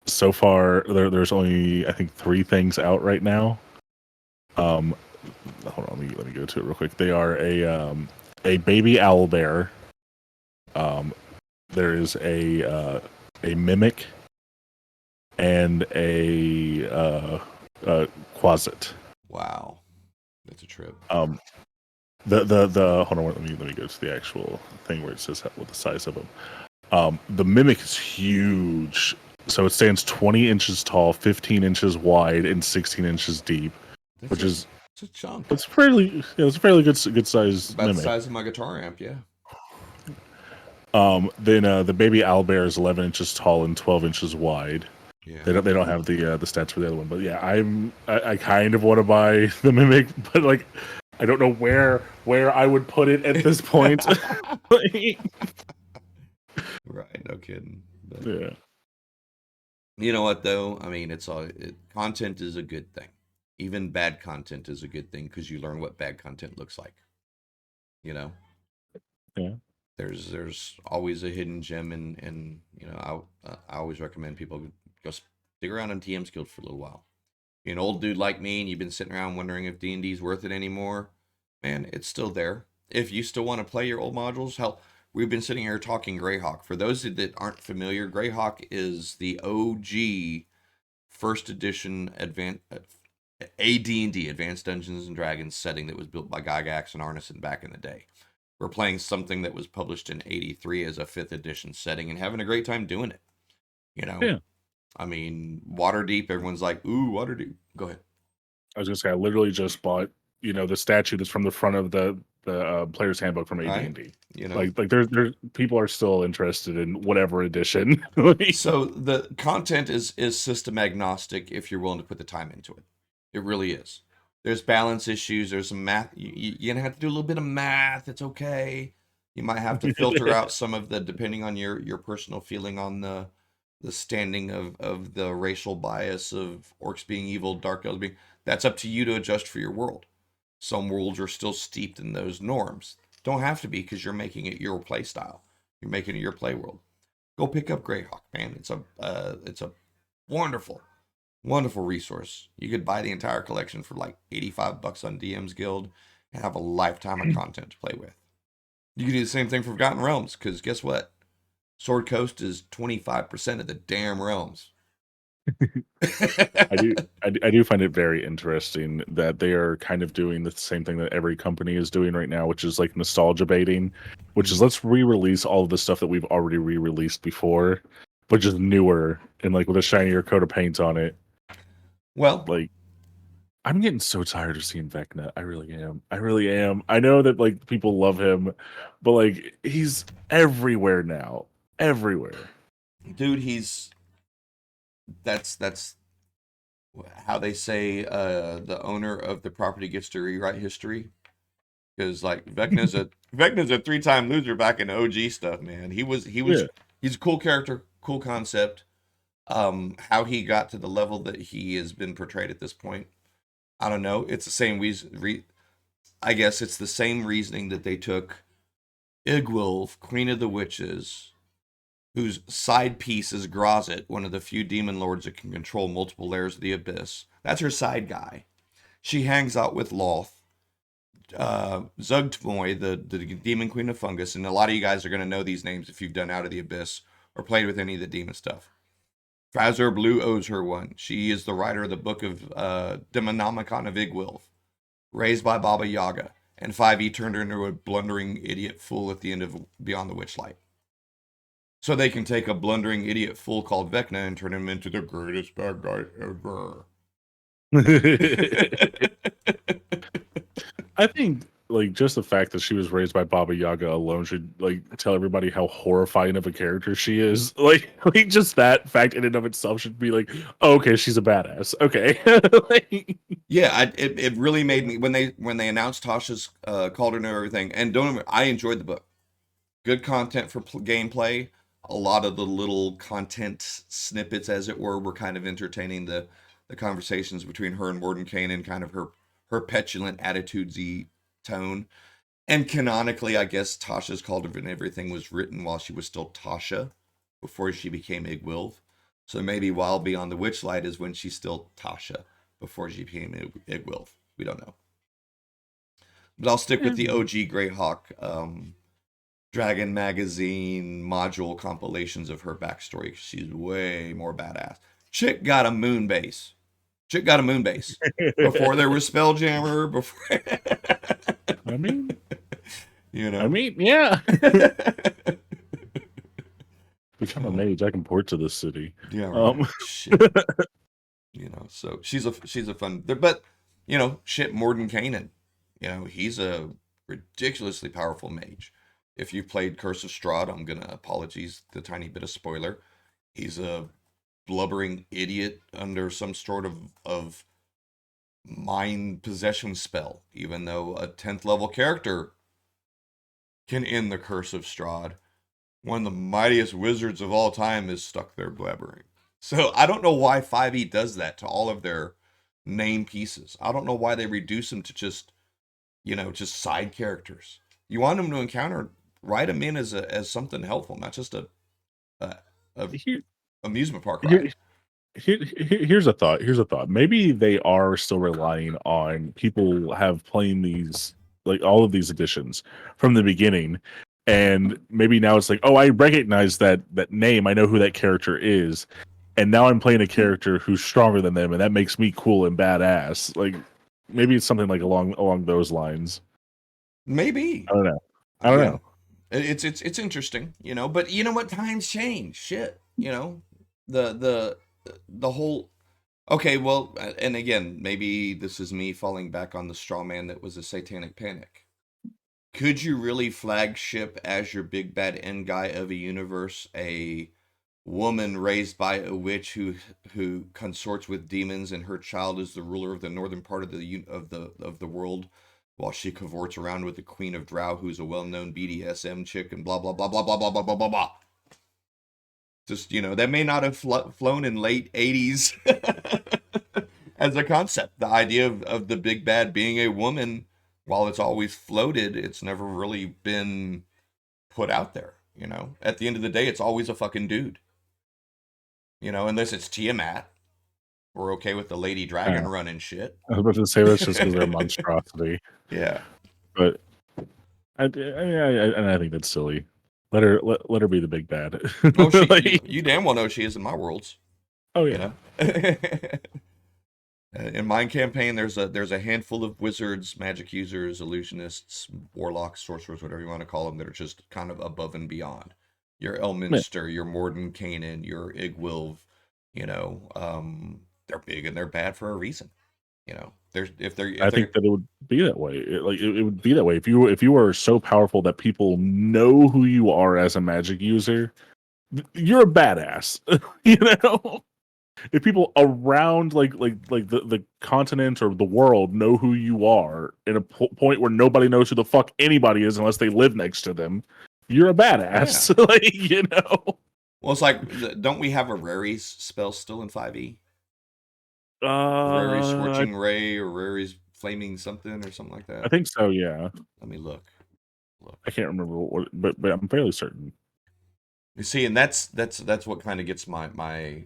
S2: so far there's only I think 3 things out right now. Um, hold on, let me go to it real quick. They are a baby owl bear. There is a mimic and a quasit.
S1: wow, that's a trip.
S2: The hold on, let me go to the actual thing where it says what the size of them. The mimic is huge, so it stands 20 inches tall, 15 inches wide, and 16 inches deep,
S1: That's
S2: which
S1: a
S2: is
S1: it's a chunk.
S2: it's a fairly good size
S1: About the
S2: mimic.
S1: size of my guitar amp, yeah.
S2: Then the baby owlbear is 11 inches tall and 12 inches wide.
S1: Yeah.
S2: They don't have the stats for the other one, but yeah, I kind of want to buy the mimic, but like I don't know where I would put it at this point.
S1: Right, no kidding. But
S2: Yeah,
S1: you know what though? I mean, content is a good thing. Even bad content is a good thing because you learn what bad content looks like. You know,
S2: yeah,
S1: there's always a hidden gem, and I always recommend people go stick around on TM's Guild for a little while. You're an old dude like me, and you've been sitting around wondering if D&D is worth it anymore. Man, it's still there. If you still want to play your old modules, hell, we've been sitting here talking Greyhawk. For those that aren't familiar, Greyhawk is the OG first edition AD&D, Advanced Dungeons and Dragons setting that was built by Gygax and Arneson back in the day. We're playing something that was published in '83 as a 5th edition setting and having a great time doing it. You know,
S2: yeah.
S1: I mean, Waterdeep, everyone's like, ooh, Waterdeep. Go ahead.
S2: I was gonna say I literally just bought the statue that's from the front of the player's handbook from
S1: All right.
S2: AD&D.
S1: You know,
S2: Like there's people are still interested in whatever edition.
S1: so the content is system agnostic if you're willing to put the time into it. It really is. There's balance issues. There's some math. You're gonna have to do a little bit of math. It's okay. You might have to filter out some of the depending on your personal feeling on the standing of the racial bias of orcs being evil, dark elves being. That's up to you to adjust for your world. Some worlds are still steeped in those norms. Don't have to be because you're making it your play style. You're making it your play world. Go pick up Greyhawk, man. It's a wonderful, wonderful resource. You could buy the entire collection for like $85 on DM's Guild and have a lifetime of content to play with. You can do the same thing for Forgotten Realms, because guess what? Sword Coast is 25% of the damn realms.
S2: I do find it very interesting that they are kind of doing the same thing that every company is doing right now, which is like nostalgia baiting, which is
S1: Mhm.
S2: let's re-release all of the stuff that we've already re-released before, but just newer and like with a shinier coat of paint on it.
S1: Well,
S2: Like I'm getting so tired of seeing Vecna. I really am. I really am. I know that like people love him, but like he's everywhere now. Everywhere.
S1: dude, that's how they say the owner of the property gets to rewrite history. Because like Vecna's a 3-time loser back in OG stuff, man.
S2: Yeah.
S1: He's a cool character, cool concept. How he got to the level that he has been portrayed at this point, I don't know. It's the same reason. I guess it's the same reasoning that they took Igwilf, Queen of the Witches, whose side piece is Grozit, one of the few demon lords that can control multiple layers of the abyss. That's her side guy. She hangs out with Loth, Zugtmoy, the demon queen of fungus, and a lot of you guys are going to know these names if you've done Out of the Abyss or played with any of the demon stuff. Frazor Blue owes her one. She is the writer of the book of Demonomicon of Igwilf, raised by Baba Yaga, and 5e turned her into a blundering idiot fool at the end of Beyond the Witchlight. So they can take a blundering idiot fool called Vecna and turn him into the greatest bad guy ever.
S2: I think like just the fact that she was raised by Baba Yaga alone should like tell everybody how horrifying of a character she is. Like just that fact in and of itself should be like, oh, okay, she's a badass. Okay. Like,
S1: Yeah, it really made me when they announced Tasha's Cauldron and everything. And I enjoyed the book. Good content for gameplay. A lot of the little content snippets, as it were kind of entertaining. The conversations between her and Mordenkainen and kind of her petulant attitudesy tone. And canonically, I guess Tasha's Cauldron and everything was written while she was still Tasha, before she became Igwilf. So maybe while Beyond the Witchlight is when she's still Tasha, before she became Igwilf. We don't know. But I'll stick with the OG Greyhawk Dragon Magazine module compilations of her backstory. She's way more badass. Chick got a moon base. Chick got a moon base. Before there was Spelljammer, before
S2: I mean,
S1: you know.
S2: yeah. Become a mage. I can port to this city.
S1: Yeah, right. Shit. So she's a fun, but shit, Mordenkainen, he's a ridiculously powerful mage. If you've played Curse of Strahd, I'm gonna apologize the tiny bit of spoiler. He's a blubbering idiot under some sort of mind possession spell, even though a 10th level character can end the Curse of Strahd. One of the mightiest wizards of all time is stuck there blabbering. So I don't know why 5e does that to all of their name pieces. I don't know why they reduce them to just side characters. You want them to encounter, write them in as something helpful, not just a
S2: Here,
S1: amusement park
S2: here,
S1: ride.
S2: here's a thought. Here's a thought. Maybe they are still relying on people have playing these like all of these editions from the beginning, and maybe now it's like, oh, I recognize that name. I know who that character is, and now I'm playing a character who's stronger than them, and that makes me cool and badass. Like maybe it's something like along those lines.
S1: Maybe.
S2: I don't know. I don't
S1: Yeah.
S2: know.
S1: It's interesting, but you know what? Times change. Shit. The the whole okay, well, and again, maybe this is me falling back on the straw man that was a satanic panic. Could you really flagship as your big bad end guy of a universe a woman raised by a witch who consorts with demons, and her child is the ruler of the northern part of the world, while she cavorts around with the Queen of Drow, who's a well-known BDSM chick, and blah blah blah blah blah blah blah blah blah blah. Just that may not have flown in late '80s as a concept. The idea of the big bad being a woman, while it's always floated, it's never really been put out there. At the end of the day, it's always a fucking dude. Unless it's Tiamat. We're okay with the lady dragon
S2: Yeah.
S1: running shit.
S2: I was about to say that's just because they're a monstrosity,
S1: Yeah.
S2: but and I think that's silly. Let her be the big bad.
S1: Oh,
S2: Like,
S1: you damn well know she is in my worlds.
S2: Oh
S1: You
S2: yeah.
S1: know, in my campaign, there's a handful of wizards, magic users, illusionists, warlocks, sorcerers, whatever you want to call them, that are just kind of above and beyond. Your
S2: Yeah.
S1: Elminster, your Mordenkainen, your Igwilv, they're big and they're bad for a reason. There's if
S2: I
S1: they're
S2: think that it would be that way. It would be that way if you are so powerful that people know who you are as a magic user. You're a badass. You know, if people around like the continent or the world know who you are in a point where nobody knows who the fuck anybody is unless they live next to them, you're a
S1: yeah.
S2: badass. Like, you know.
S1: Well, it's like, don't we have a Rary's spell still in 5e? Rary's
S2: Uh,
S1: Scorching Ray or Rary's Flaming something or something like
S2: I
S1: that.
S2: think so. Yeah,
S1: Let me look. Look.
S2: I can't remember what, but I'm fairly certain.
S1: You see, and that's what kind of gets my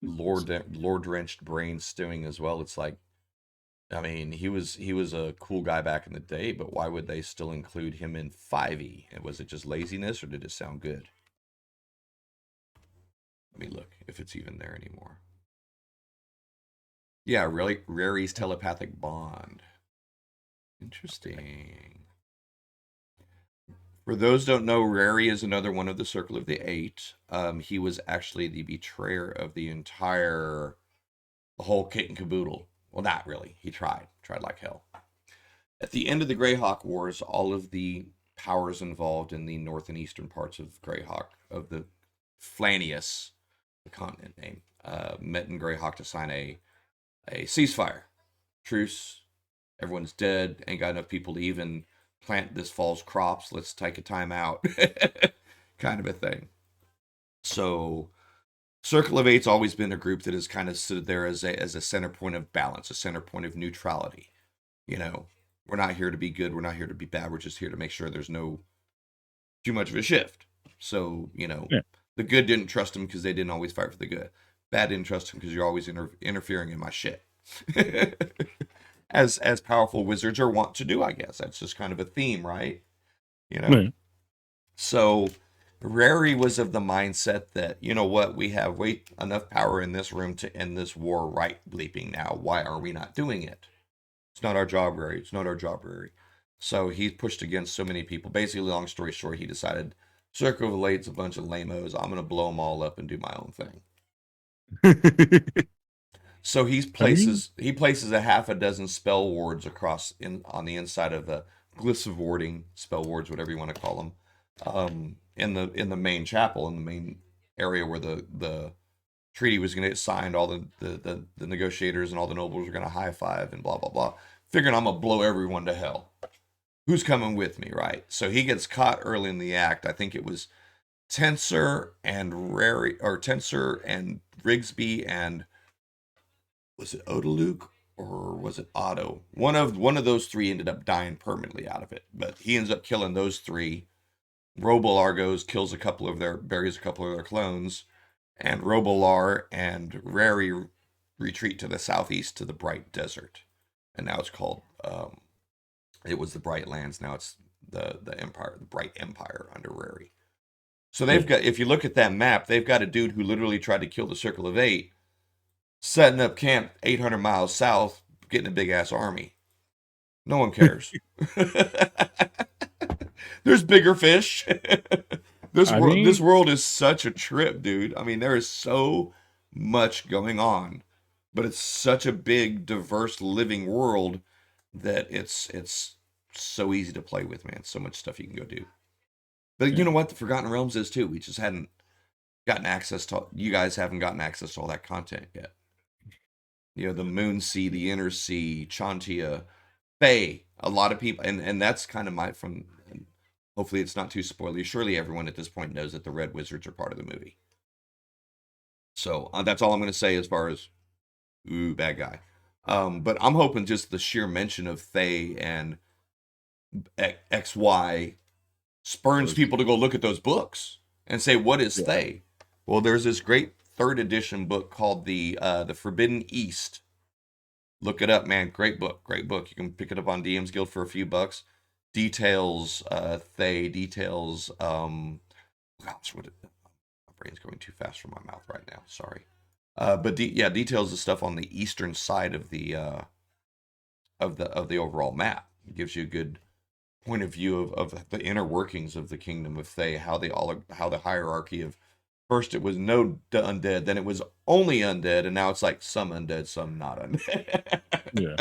S1: lore drenched brain stewing as well. It's like, I mean, he was a cool guy back in the day, but why would they still include him in 5e? And was it just laziness or did it sound good? Let me look if it's even there anymore. Yeah, really, Rary's telepathic bond. Interesting. For those don't know, Rary is another one of the Circle of the Eight. He was actually the betrayer of the whole kit and caboodle. Well, not really. He tried like hell. At the end of the Greyhawk Wars, all of the powers involved in the north and eastern parts of Greyhawk, of the Flanius, the continent name, met in Greyhawk to sign a ceasefire, truce. Everyone's dead. Ain't got enough people to even plant this fall's crops. Let's take a time out, kind of a thing. So, Circle of Eight's always been a group that has kind of stood there as a center point of balance, a center point of neutrality. You know, we're not here to be good. We're not here to be bad. We're just here to make sure there's no too much of a shift. So,
S2: Yeah.
S1: the good didn't trust him because they didn't always fight for the good. Bad didn't trust him because you're always interfering in my shit. As powerful wizards are wont to do, I guess. That's just kind of a theme, right? You know?
S2: Yeah.
S1: So Rary was of the mindset that, you know what, we have way enough power in this room to end this war right bleeping now. Why are we not doing it? It's not our job, Rary. It's not our job, Rary. So he pushed against so many people. Basically, long story short, he decided Circle of Eight's a bunch of lamos. I'm gonna blow them all up and do my own thing. So
S2: I mean,
S1: he places a half a dozen spell wards across on the inside of the glyphs of warding, spell wards, whatever you want to call them, in the main chapel, in the main area where the treaty was going to get signed. All the negotiators and all the nobles were going to high five and blah blah blah. Figuring I'm gonna blow everyone to hell. Who's coming with me, right? So he gets caught early in the act. I think it was Tensor and Rigsby and was it Odaluke or was it Otto? One of those three ended up dying permanently out of it, but he ends up killing those three. Robolar goes, buries a couple of their clones, and Robolar and Rary retreat to the southeast to the Bright Desert, and now it's called. It was the Bright Lands. Now it's the Empire, the Bright Empire under Rary. So they've
S2: yeah.
S1: got. If you look at that map, they've got a dude who literally tried to kill the Circle of Eight, setting up camp 800 miles south, getting a big ass army. No one cares. There's bigger fish.
S2: I
S1: This
S2: mean,
S1: world is such a trip, dude. I mean, there is so much going on, but it's such a big, diverse, living world that it's so easy to play with, man. So much stuff you can go do. But you
S2: yeah.
S1: know what? The Forgotten Realms is too. We just hadn't gotten access to. You guys haven't gotten access to all that content yet. The Moon Sea, the Inner Sea, Chantia, Fae. A lot of people, and that's kind of my from. Hopefully, it's not too spoilery. Surely, everyone at this point knows that the Red Wizards are part of the movie. So that's all I'm going to say as far as ooh, bad guy. But I'm hoping just the sheer mention of Fae and XY spurns people to go look at those books and say, "What is
S2: Yeah.
S1: Fae?" Well, there's this great third edition book called the Forbidden East. Look it up, man. Great book. Great book. You can pick it up on DM's Guild for a few bucks. Details, Thay, details, gosh, brain's going too fast for my mouth right now. Sorry. But details the stuff on the eastern side of the overall map. It gives you a good point of view of the inner workings of the kingdom of Thay, how the hierarchy of first it was no undead, then it was only undead, and now it's like some undead, some not undead.
S2: Yeah.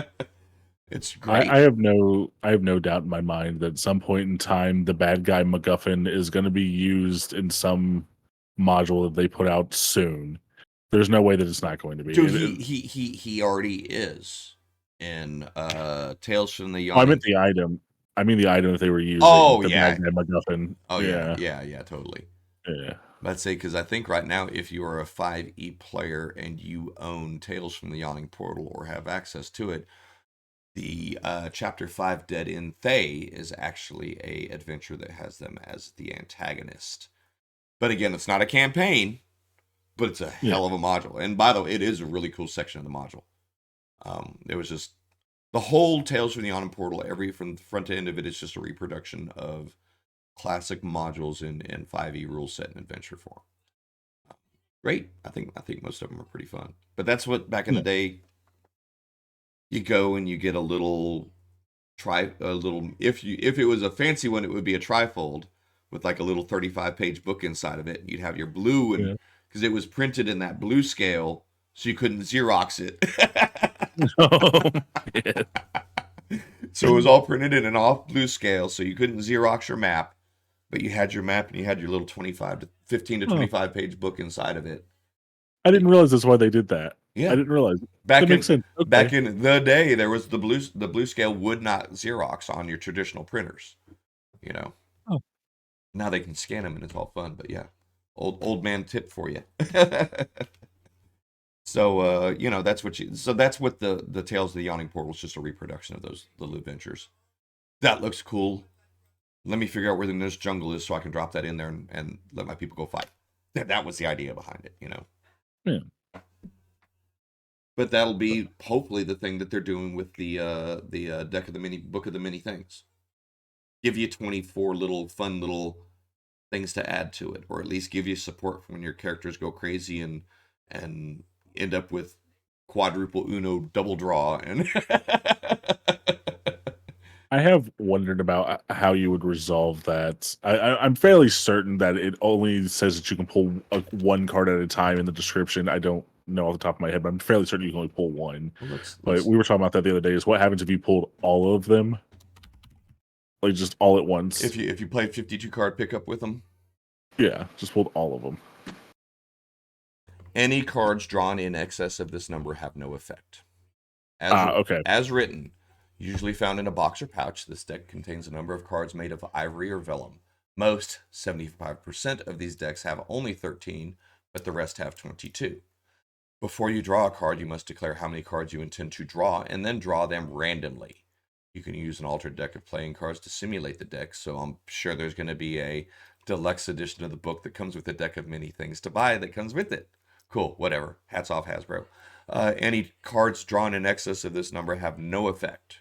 S1: It's
S2: I,
S1: great.
S2: I have no doubt in my mind that at some point in time the bad guy MacGuffin is going to be used in some module that they put out soon. There's no way that it's not going to be.
S1: Dude, he already is in Tales from the
S2: I meant
S1: Yawning.
S2: the item. I mean the item that they were using,
S1: Oh
S2: the bad
S1: yeah.
S2: guy MacGuffin.
S1: Oh yeah.
S2: Yeah.
S1: Yeah, totally.
S2: Yeah.
S1: Let's say, because I think right now, if you are a 5e player and you own Tales from the Yawning Portal or have access to it, the Chapter 5 Dead in Thay is actually a adventure that has them as the antagonist. But again, it's not a campaign, but it's a
S2: Yeah.
S1: hell of a module. And by the way, it is a really cool section of the module. It was just the whole Tales from the Yawning Portal, every from the front to end of it is just a reproduction of classic modules in 5e rule set and adventure form. Great. I think most of them are pretty fun. But that's what back in the
S2: Yeah.
S1: day you go and you get a little if it was a fancy one it would be a trifold with like a little 35-page book inside of it. You'd have your blue and
S2: Yeah.
S1: because it was printed in that blue scale so you couldn't Xerox it.
S2: Oh, yeah.
S1: So it was all printed in an off blue scale so you couldn't Xerox your map, but you had your map and you had your little 25 to 15 to
S2: Oh,
S1: 25 page book inside of it.
S2: I didn't realize that's why they did that. I
S1: Yeah.
S2: didn't realize. That
S1: Back
S2: makes
S1: in
S2: sense.
S1: back
S2: Okay.
S1: in the day, there was the blue scale would not Xerox on your traditional printers. You know,
S2: Oh,
S1: now they can scan them and it's all fun. But yeah, old man tip for you. So that's what the Tales of the Yawning Portal is, just a reproduction of those little adventures. That looks cool. Let me figure out where the nearest jungle is so I can drop that in there and let my people go fight. That was the idea behind it, you know.
S2: yeah.
S1: But that'll be hopefully the thing that they're doing with the deck of the many book of the many things. Give you 24 little fun little things to add to it, or at least give you support for when your characters go crazy and end up with quadruple Uno double draw and
S2: I have wondered about how you would resolve that. I'm fairly certain that it only says that you can pull one card at a time in the description. I don't know off the top of my head, but I'm fairly certain you can only pull one.
S1: well,
S2: But
S1: let's
S2: we were talking about that the other day. Is what happens if you pulled all of them, like just all at once?
S1: if you play 52 card pickup with them,
S2: Yeah, just pulled all of them.
S1: any cards drawn in excess of this number have no effect. As
S2: Okay.
S1: as written, usually found in a box or pouch, this deck contains a number of cards made of ivory or vellum. Most, 75% of these decks have only 13, but the rest have 22. Before you draw a card, you must declare how many cards you intend to draw and then draw them randomly. You can use an altered deck of playing cards to simulate the deck, so I'm sure there's going to be a deluxe edition of the book that comes with a deck of many things to buy that comes with it. Cool, whatever. Hats off, Hasbro. Any cards drawn in excess of this number have no effect.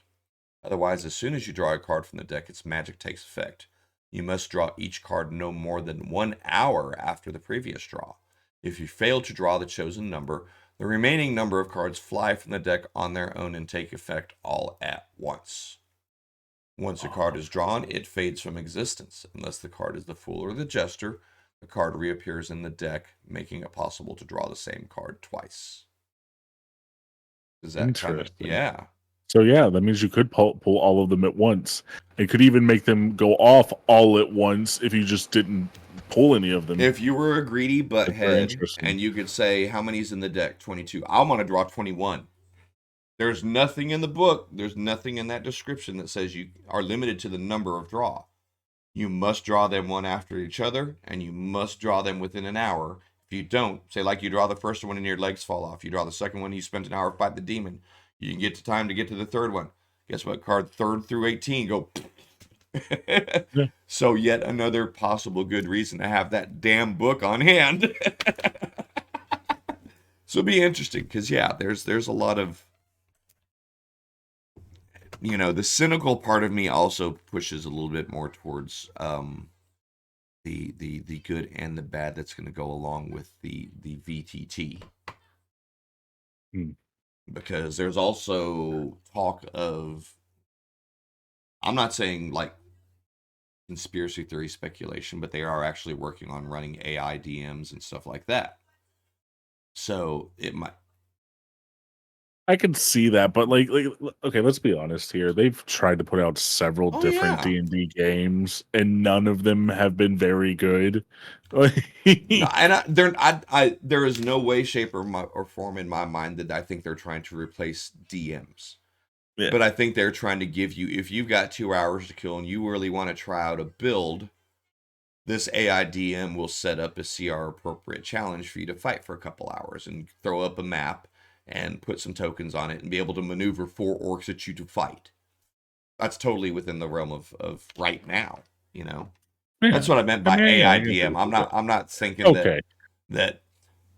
S1: Otherwise, as soon as you draw a card from the deck, its magic takes effect. You must draw each card no more than 1 hour after the previous draw. If you fail to draw the chosen number, the remaining number of cards fly from the deck on their own and take effect all at once. Once a card is drawn, it fades from existence. Unless the card is the Fool or the Jester, the card reappears in the deck, making it possible to draw the same card twice. Is that kind of,
S2: Interesting.
S1: yeah.
S2: So yeah, that means you could pull all of them at once. It could even make them go off all at once if you just didn't pull any of them.
S1: If you were a greedy
S2: That's very
S1: butthead
S2: interesting.
S1: and you could say, how many's in the deck? 22. I want to draw 21. There's nothing in the book, there's nothing in that description that says you are limited to the number of draw. You must draw them one after each other, and you must draw them within an hour. If you don't, say like you draw the first one and your legs fall off, you draw the second one, you spent an hour fighting the demon. You can get to time to get to the third one. Guess what? Card 3rd through 18 go.
S2: Yeah.
S1: So yet another possible good reason to have that damn book on hand. So it'll be interesting because yeah, there's a lot of the cynical part of me also pushes a little bit more towards the good and the bad that's going to go along with the VTT.
S2: Hmm.
S1: Because there's also talk of, I'm not saying like conspiracy theory speculation, but they are actually working on running AI DMs and stuff like that. So it might.
S2: I can see that, but okay, let's be honest here. They've tried to put out several
S1: Oh
S2: different
S1: yeah.
S2: D&D games, and none of them have been very good.
S1: No, and there is no way, shape, or form in my mind that I think they're trying to replace DMs.
S2: Yeah.
S1: But I think they're trying to give you, if you've got 2 hours to kill and you really want to try out a build, this AI DM will set up a CR appropriate challenge for you to fight for a couple hours and throw up a map and put some tokens on it and be able to maneuver 4 orcs at you to fight. That's totally within the realm of right now, you know.
S2: Yeah.
S1: That's what I meant
S2: I
S1: by
S2: mean, yeah,
S1: AI
S2: I can agree
S1: DM.
S2: with you.
S1: I'm not thinking
S2: Okay.
S1: that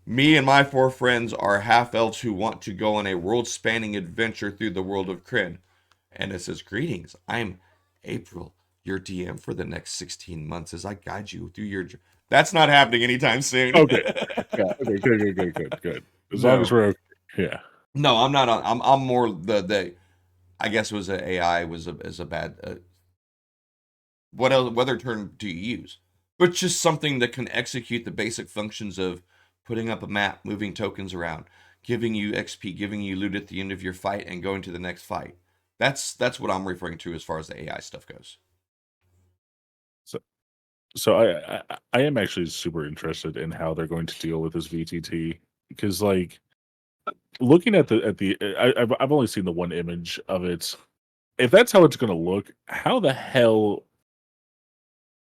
S1: me and my 4 friends are half elves who want to go on a world spanning adventure through the world of Kryn. And it says, "Greetings, I'm April, your DM for the next 16 months as I guide you through your." That's not happening anytime soon.
S2: Okay. Yeah. Okay. Good. As long as
S1: No,
S2: we're okay. Yeah.
S1: no, I'm not. I'm more the. I guess it was a AI was a bad. What else? What other term do you use? But just something that can execute the basic functions of putting up a map, moving tokens around, giving you XP, giving you loot at the end of your fight, and going to the next fight. That's what I'm referring to as far as the AI stuff goes.
S2: So, so I am actually super interested in how they're going to deal with this VTT because like looking at I've only seen the one image of it. If that's how it's going to look, how the hell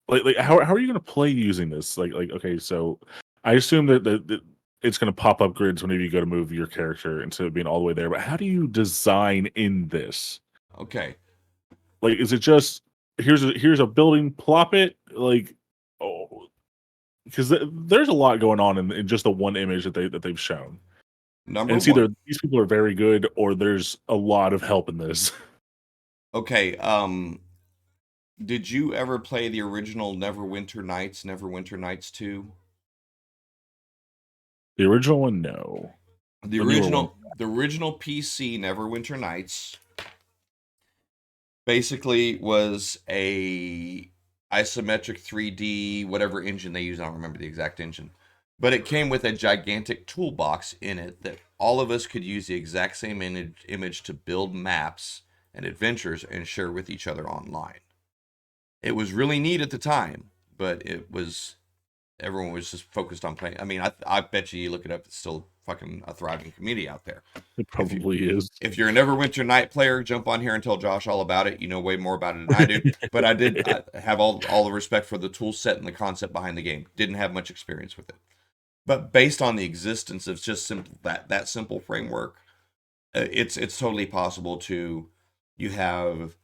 S2: how are you going to play using this? Okay, so I assume that it's going to pop up grids whenever you go to move your character instead of being all the way there. But how do you design in this?
S1: Okay.
S2: Like, is it just here's a building, plop it? Like, oh, because there's a lot going on in just the one image that they've shown, and
S1: Number
S2: it's
S1: one.
S2: either these people are very good or there's a lot of help in this.
S1: Okay. Did you ever play the original Neverwinter Nights 2?
S2: The original one, no.
S1: The
S2: The newer one,
S1: original PC Neverwinter Nights basically was a isometric 3D whatever engine they use. I don't remember the exact engine, but it came with a gigantic toolbox in it that all of us could use the exact same image to build maps and adventures and share with each other online. It was really neat at the time, but it was, everyone was just focused on playing. I mean, I bet you look it up, it's still fucking a thriving community out there.
S2: it
S1: If you
S2: probably is.
S1: if you're a Neverwinter Night player, jump on here and tell Josh all about it. You know way more about it than I do. But I have all the respect for the tool set and the concept behind the game. Didn't have much experience with it. But based on the existence of just simple that simple framework, it's totally possible to, you have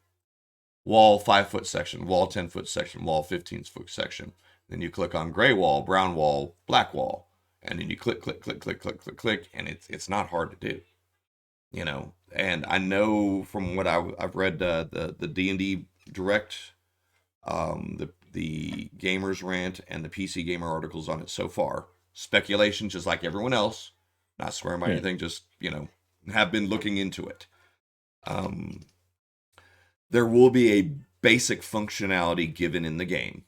S1: wall 5 foot section, wall 10 foot section, wall 15 foot section. Then you click on gray wall, brown wall, black wall, and then you click, and it's not hard to do, you know. And I know from what I've read, the D&D Direct, the Gamers Rant, and the PC Gamer articles on it so far. Speculation, just like everyone else. Not swearing by
S2: Yeah.
S1: anything, just, you know, have been looking into it. Um, there will be a basic functionality given in the game,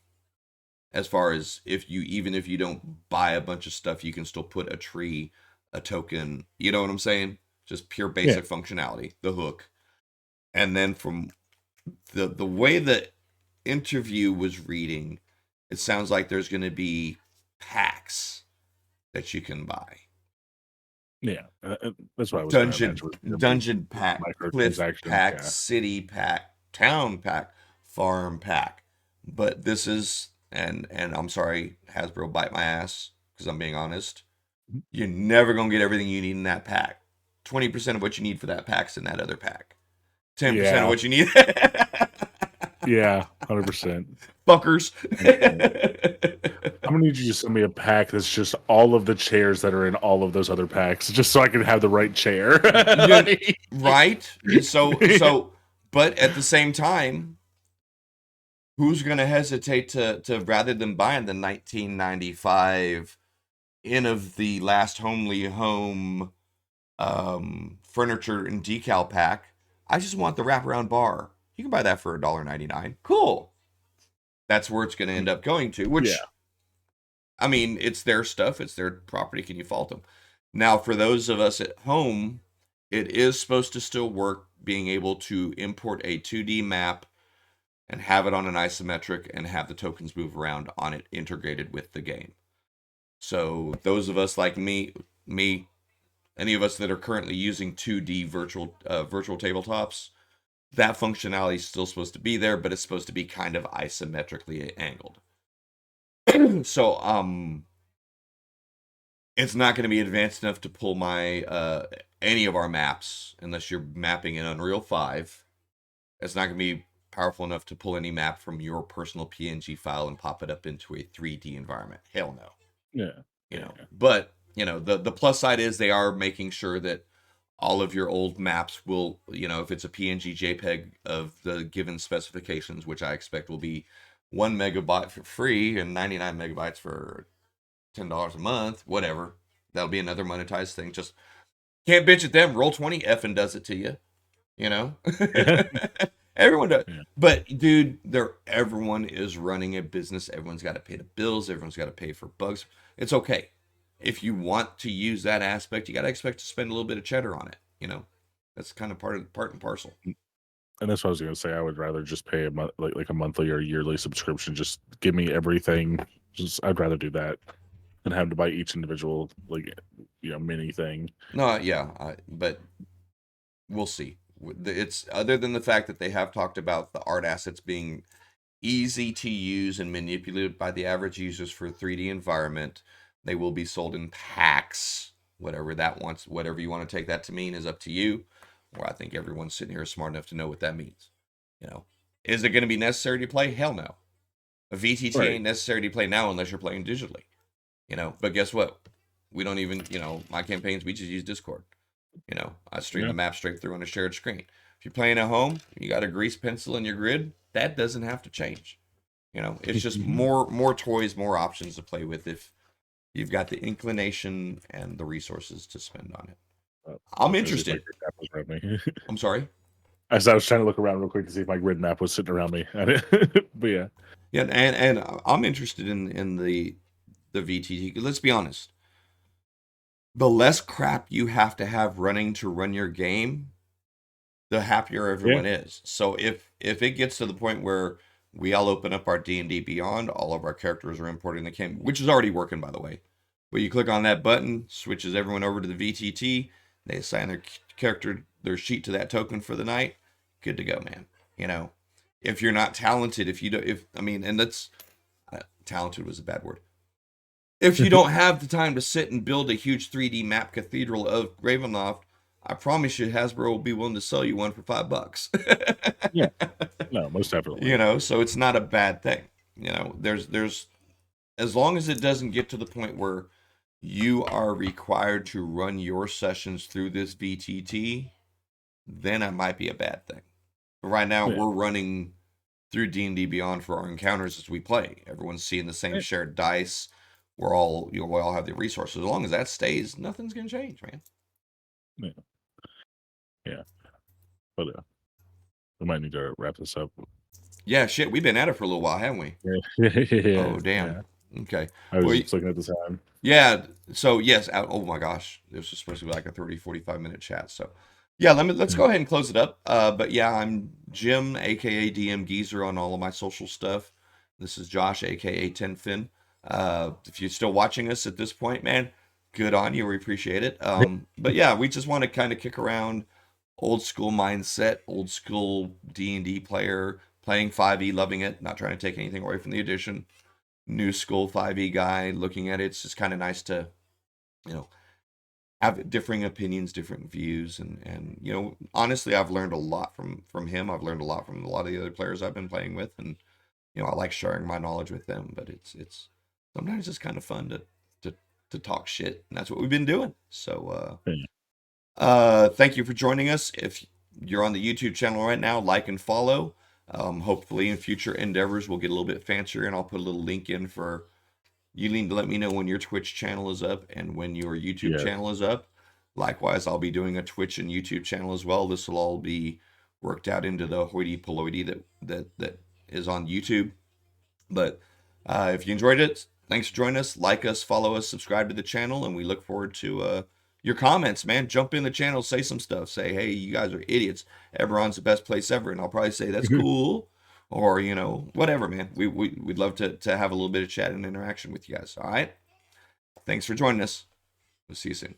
S1: as far as if you, even if you don't buy a bunch of stuff, you can still put a tree, a token, you know what I'm saying? Just pure
S2: Yeah.
S1: basic functionality, the hook. And then from the way the interview was reading, it sounds like there's going to be packs that you can buy.
S2: Yeah. That's what I was going to
S1: Dungeon
S2: imagine. There'll be
S1: dungeon pack, cliff
S2: microtransactions.
S1: pack,
S2: Yeah.
S1: city pack, town pack, farm pack. But this is, and I'm sorry, Hasbro, bite my ass because I'm being honest. You're never gonna get everything you need in that pack. 20% of what you need for that pack's in that other pack. 10% of
S2: Yeah.
S1: what you need.
S2: Yeah. 100%.
S1: Fuckers.
S2: 100%. I'm gonna need you to send me a pack that's just all of the chairs that are in all of those other packs, just so I can have the right chair.
S1: Yeah, right? So, but at the same time, who's going to hesitate to rather than buying the 1995 Inn of the Last Homely Home furniture and decal pack? I just want the wraparound bar. You can buy that for $1.99. Cool. That's where it's going to end up going to,
S2: Yeah.
S1: which, I mean, it's their stuff, it's their property. Can you fault them? Now, for those of us at home, it is supposed to still work being able to import a 2D map and have it on an isometric and have the tokens move around on it integrated with the game. So those of us like me, any of us that are currently using 2D virtual tabletops, that functionality is still supposed to be there, but it's supposed to be kind of isometrically angled. So it's not going to be advanced enough to pull my any of our maps unless you're mapping in Unreal 5. It's not going to be powerful enough to pull any map from your personal PNG file and pop it up into a 3D environment. Hell no.
S2: Yeah.
S1: You know,
S2: Yeah.
S1: but the plus side is they are making sure that all of your old maps will, if it's a PNG JPEG of the given specifications, which I expect will be 1 megabyte for free and 99 megabytes for $10 a month, whatever. That'll be another monetized thing. Just can't bitch at them. Roll20 effing does it to you, you know?
S2: Yeah.
S1: Everyone does.
S2: Yeah.
S1: But dude, everyone is running a business. Everyone's got to pay the bills. Everyone's got to pay for bugs. It's okay. If you want to use that aspect, you got to expect to spend a little bit of cheddar on it. That's kind of part and parcel.
S2: And that's what I was gonna say. I would rather just pay a month, like a monthly or yearly subscription. Just give me everything. Just I'd rather do that than have to buy each individual mini thing.
S1: No, yeah, but we'll see. It's other than the fact that they have talked about the art assets being easy to use and manipulated by the average users for a 3D environment. They will be sold in packs. Whatever you want to take that to mean is up to you. Or I think everyone's sitting here is smart enough to know what that means. You know, is it going to be necessary to play? Hell no. A VTT
S2: Right.
S1: ain't necessary to play now unless you're playing digitally. But guess what? We don't even, my campaigns, we just use Discord. I stream
S2: Yeah.
S1: the map straight through on a shared screen. If you're playing at home, you got a grease pencil in your grid, that doesn't have to change. It's just more toys, more options to play with if you've got the inclination and the resources to spend on it.
S2: I
S1: I'm
S2: was trying to see if my
S1: interested.
S2: grid map was around me.
S1: I'm sorry.
S2: As I was trying to look around real quick to see if my grid map was sitting around me. But yeah.
S1: Yeah, and I'm interested in the VTT. Let's be honest. The less crap you have to have running to run your game, the happier
S2: Yeah.
S1: everyone is. So if it gets to the point where we all open up our D&D Beyond, all of our characters are importing the game, which is already working, by the way. But you click on that button, switches everyone over to the VTT. They assign their sheet to that token for the night. Good to go, man. If you're not talented, if you don't, if I mean, and that's talented was a bad word. If you don't have the time to sit and build a huge 3D map cathedral of Ravenloft, I promise you, Hasbro will be willing to sell you one for $5.
S2: Yeah. No, most definitely.
S1: So it's not a bad thing. There's as long as it doesn't get to the point where you are required to run your sessions through this VTT, then it might be a bad thing. But right now,
S2: Yeah.
S1: we're running through D&D Beyond for our encounters as we play. Everyone's seeing the same
S2: Yeah.
S1: shared dice. We all have the resources. As long as that stays, nothing's gonna change, man.
S2: Yeah. Yeah. But we might need to wrap this up.
S1: Yeah, shit, we've been at it for a little while, haven't we?
S2: Yeah.
S1: Oh,
S2: Yeah.
S1: damn.
S2: Yeah.
S1: Okay.
S2: I was
S1: Well,
S2: just looking at the time.
S1: yeah. So yes. Oh my gosh, this was supposed to be like a 30, 45 minute chat. So yeah, let's
S2: Yeah.
S1: go ahead and close it up. But yeah, I'm Jim, aka DM Geezer, on all of my social stuff. This is Josh, aka Tenfen. If you're still watching us at this point, man, good on you. We appreciate it. But yeah, we just want to kind of kick around old school mindset, old school D&D player, playing 5e, loving it, not trying to take anything away from the edition. New school 5e guy looking at it. It's just kind of nice to, you know, have differing opinions, different views, and honestly, I've learned a lot from him. I've learned a lot from a lot of the other players I've been playing with, and I like sharing my knowledge with them. But it's sometimes it's kind of fun to talk shit, and that's what we've been doing. So
S2: Yeah.
S1: thank you for joining us. If you're on the YouTube channel right now, like and follow. Hopefully, in future endeavors, we'll get a little bit fancier, and I'll put a little link in for you. Need to let me know when your Twitch channel is up and when your YouTube
S2: Yeah.
S1: channel is up. Likewise, I'll be doing a Twitch and YouTube channel as well. This will all be worked out into the hoity-poity that is on YouTube. But if you enjoyed it, thanks for joining us. Like us, follow us, subscribe to the channel, and we look forward to your comments, man. Jump in the channel, say some stuff. Say, hey, you guys are idiots. Eberron's the best place ever. And I'll probably say, that's cool. Or, whatever, man. We'd love to have a little bit of chat and interaction with you guys. All right? Thanks for joining us. We'll see you soon.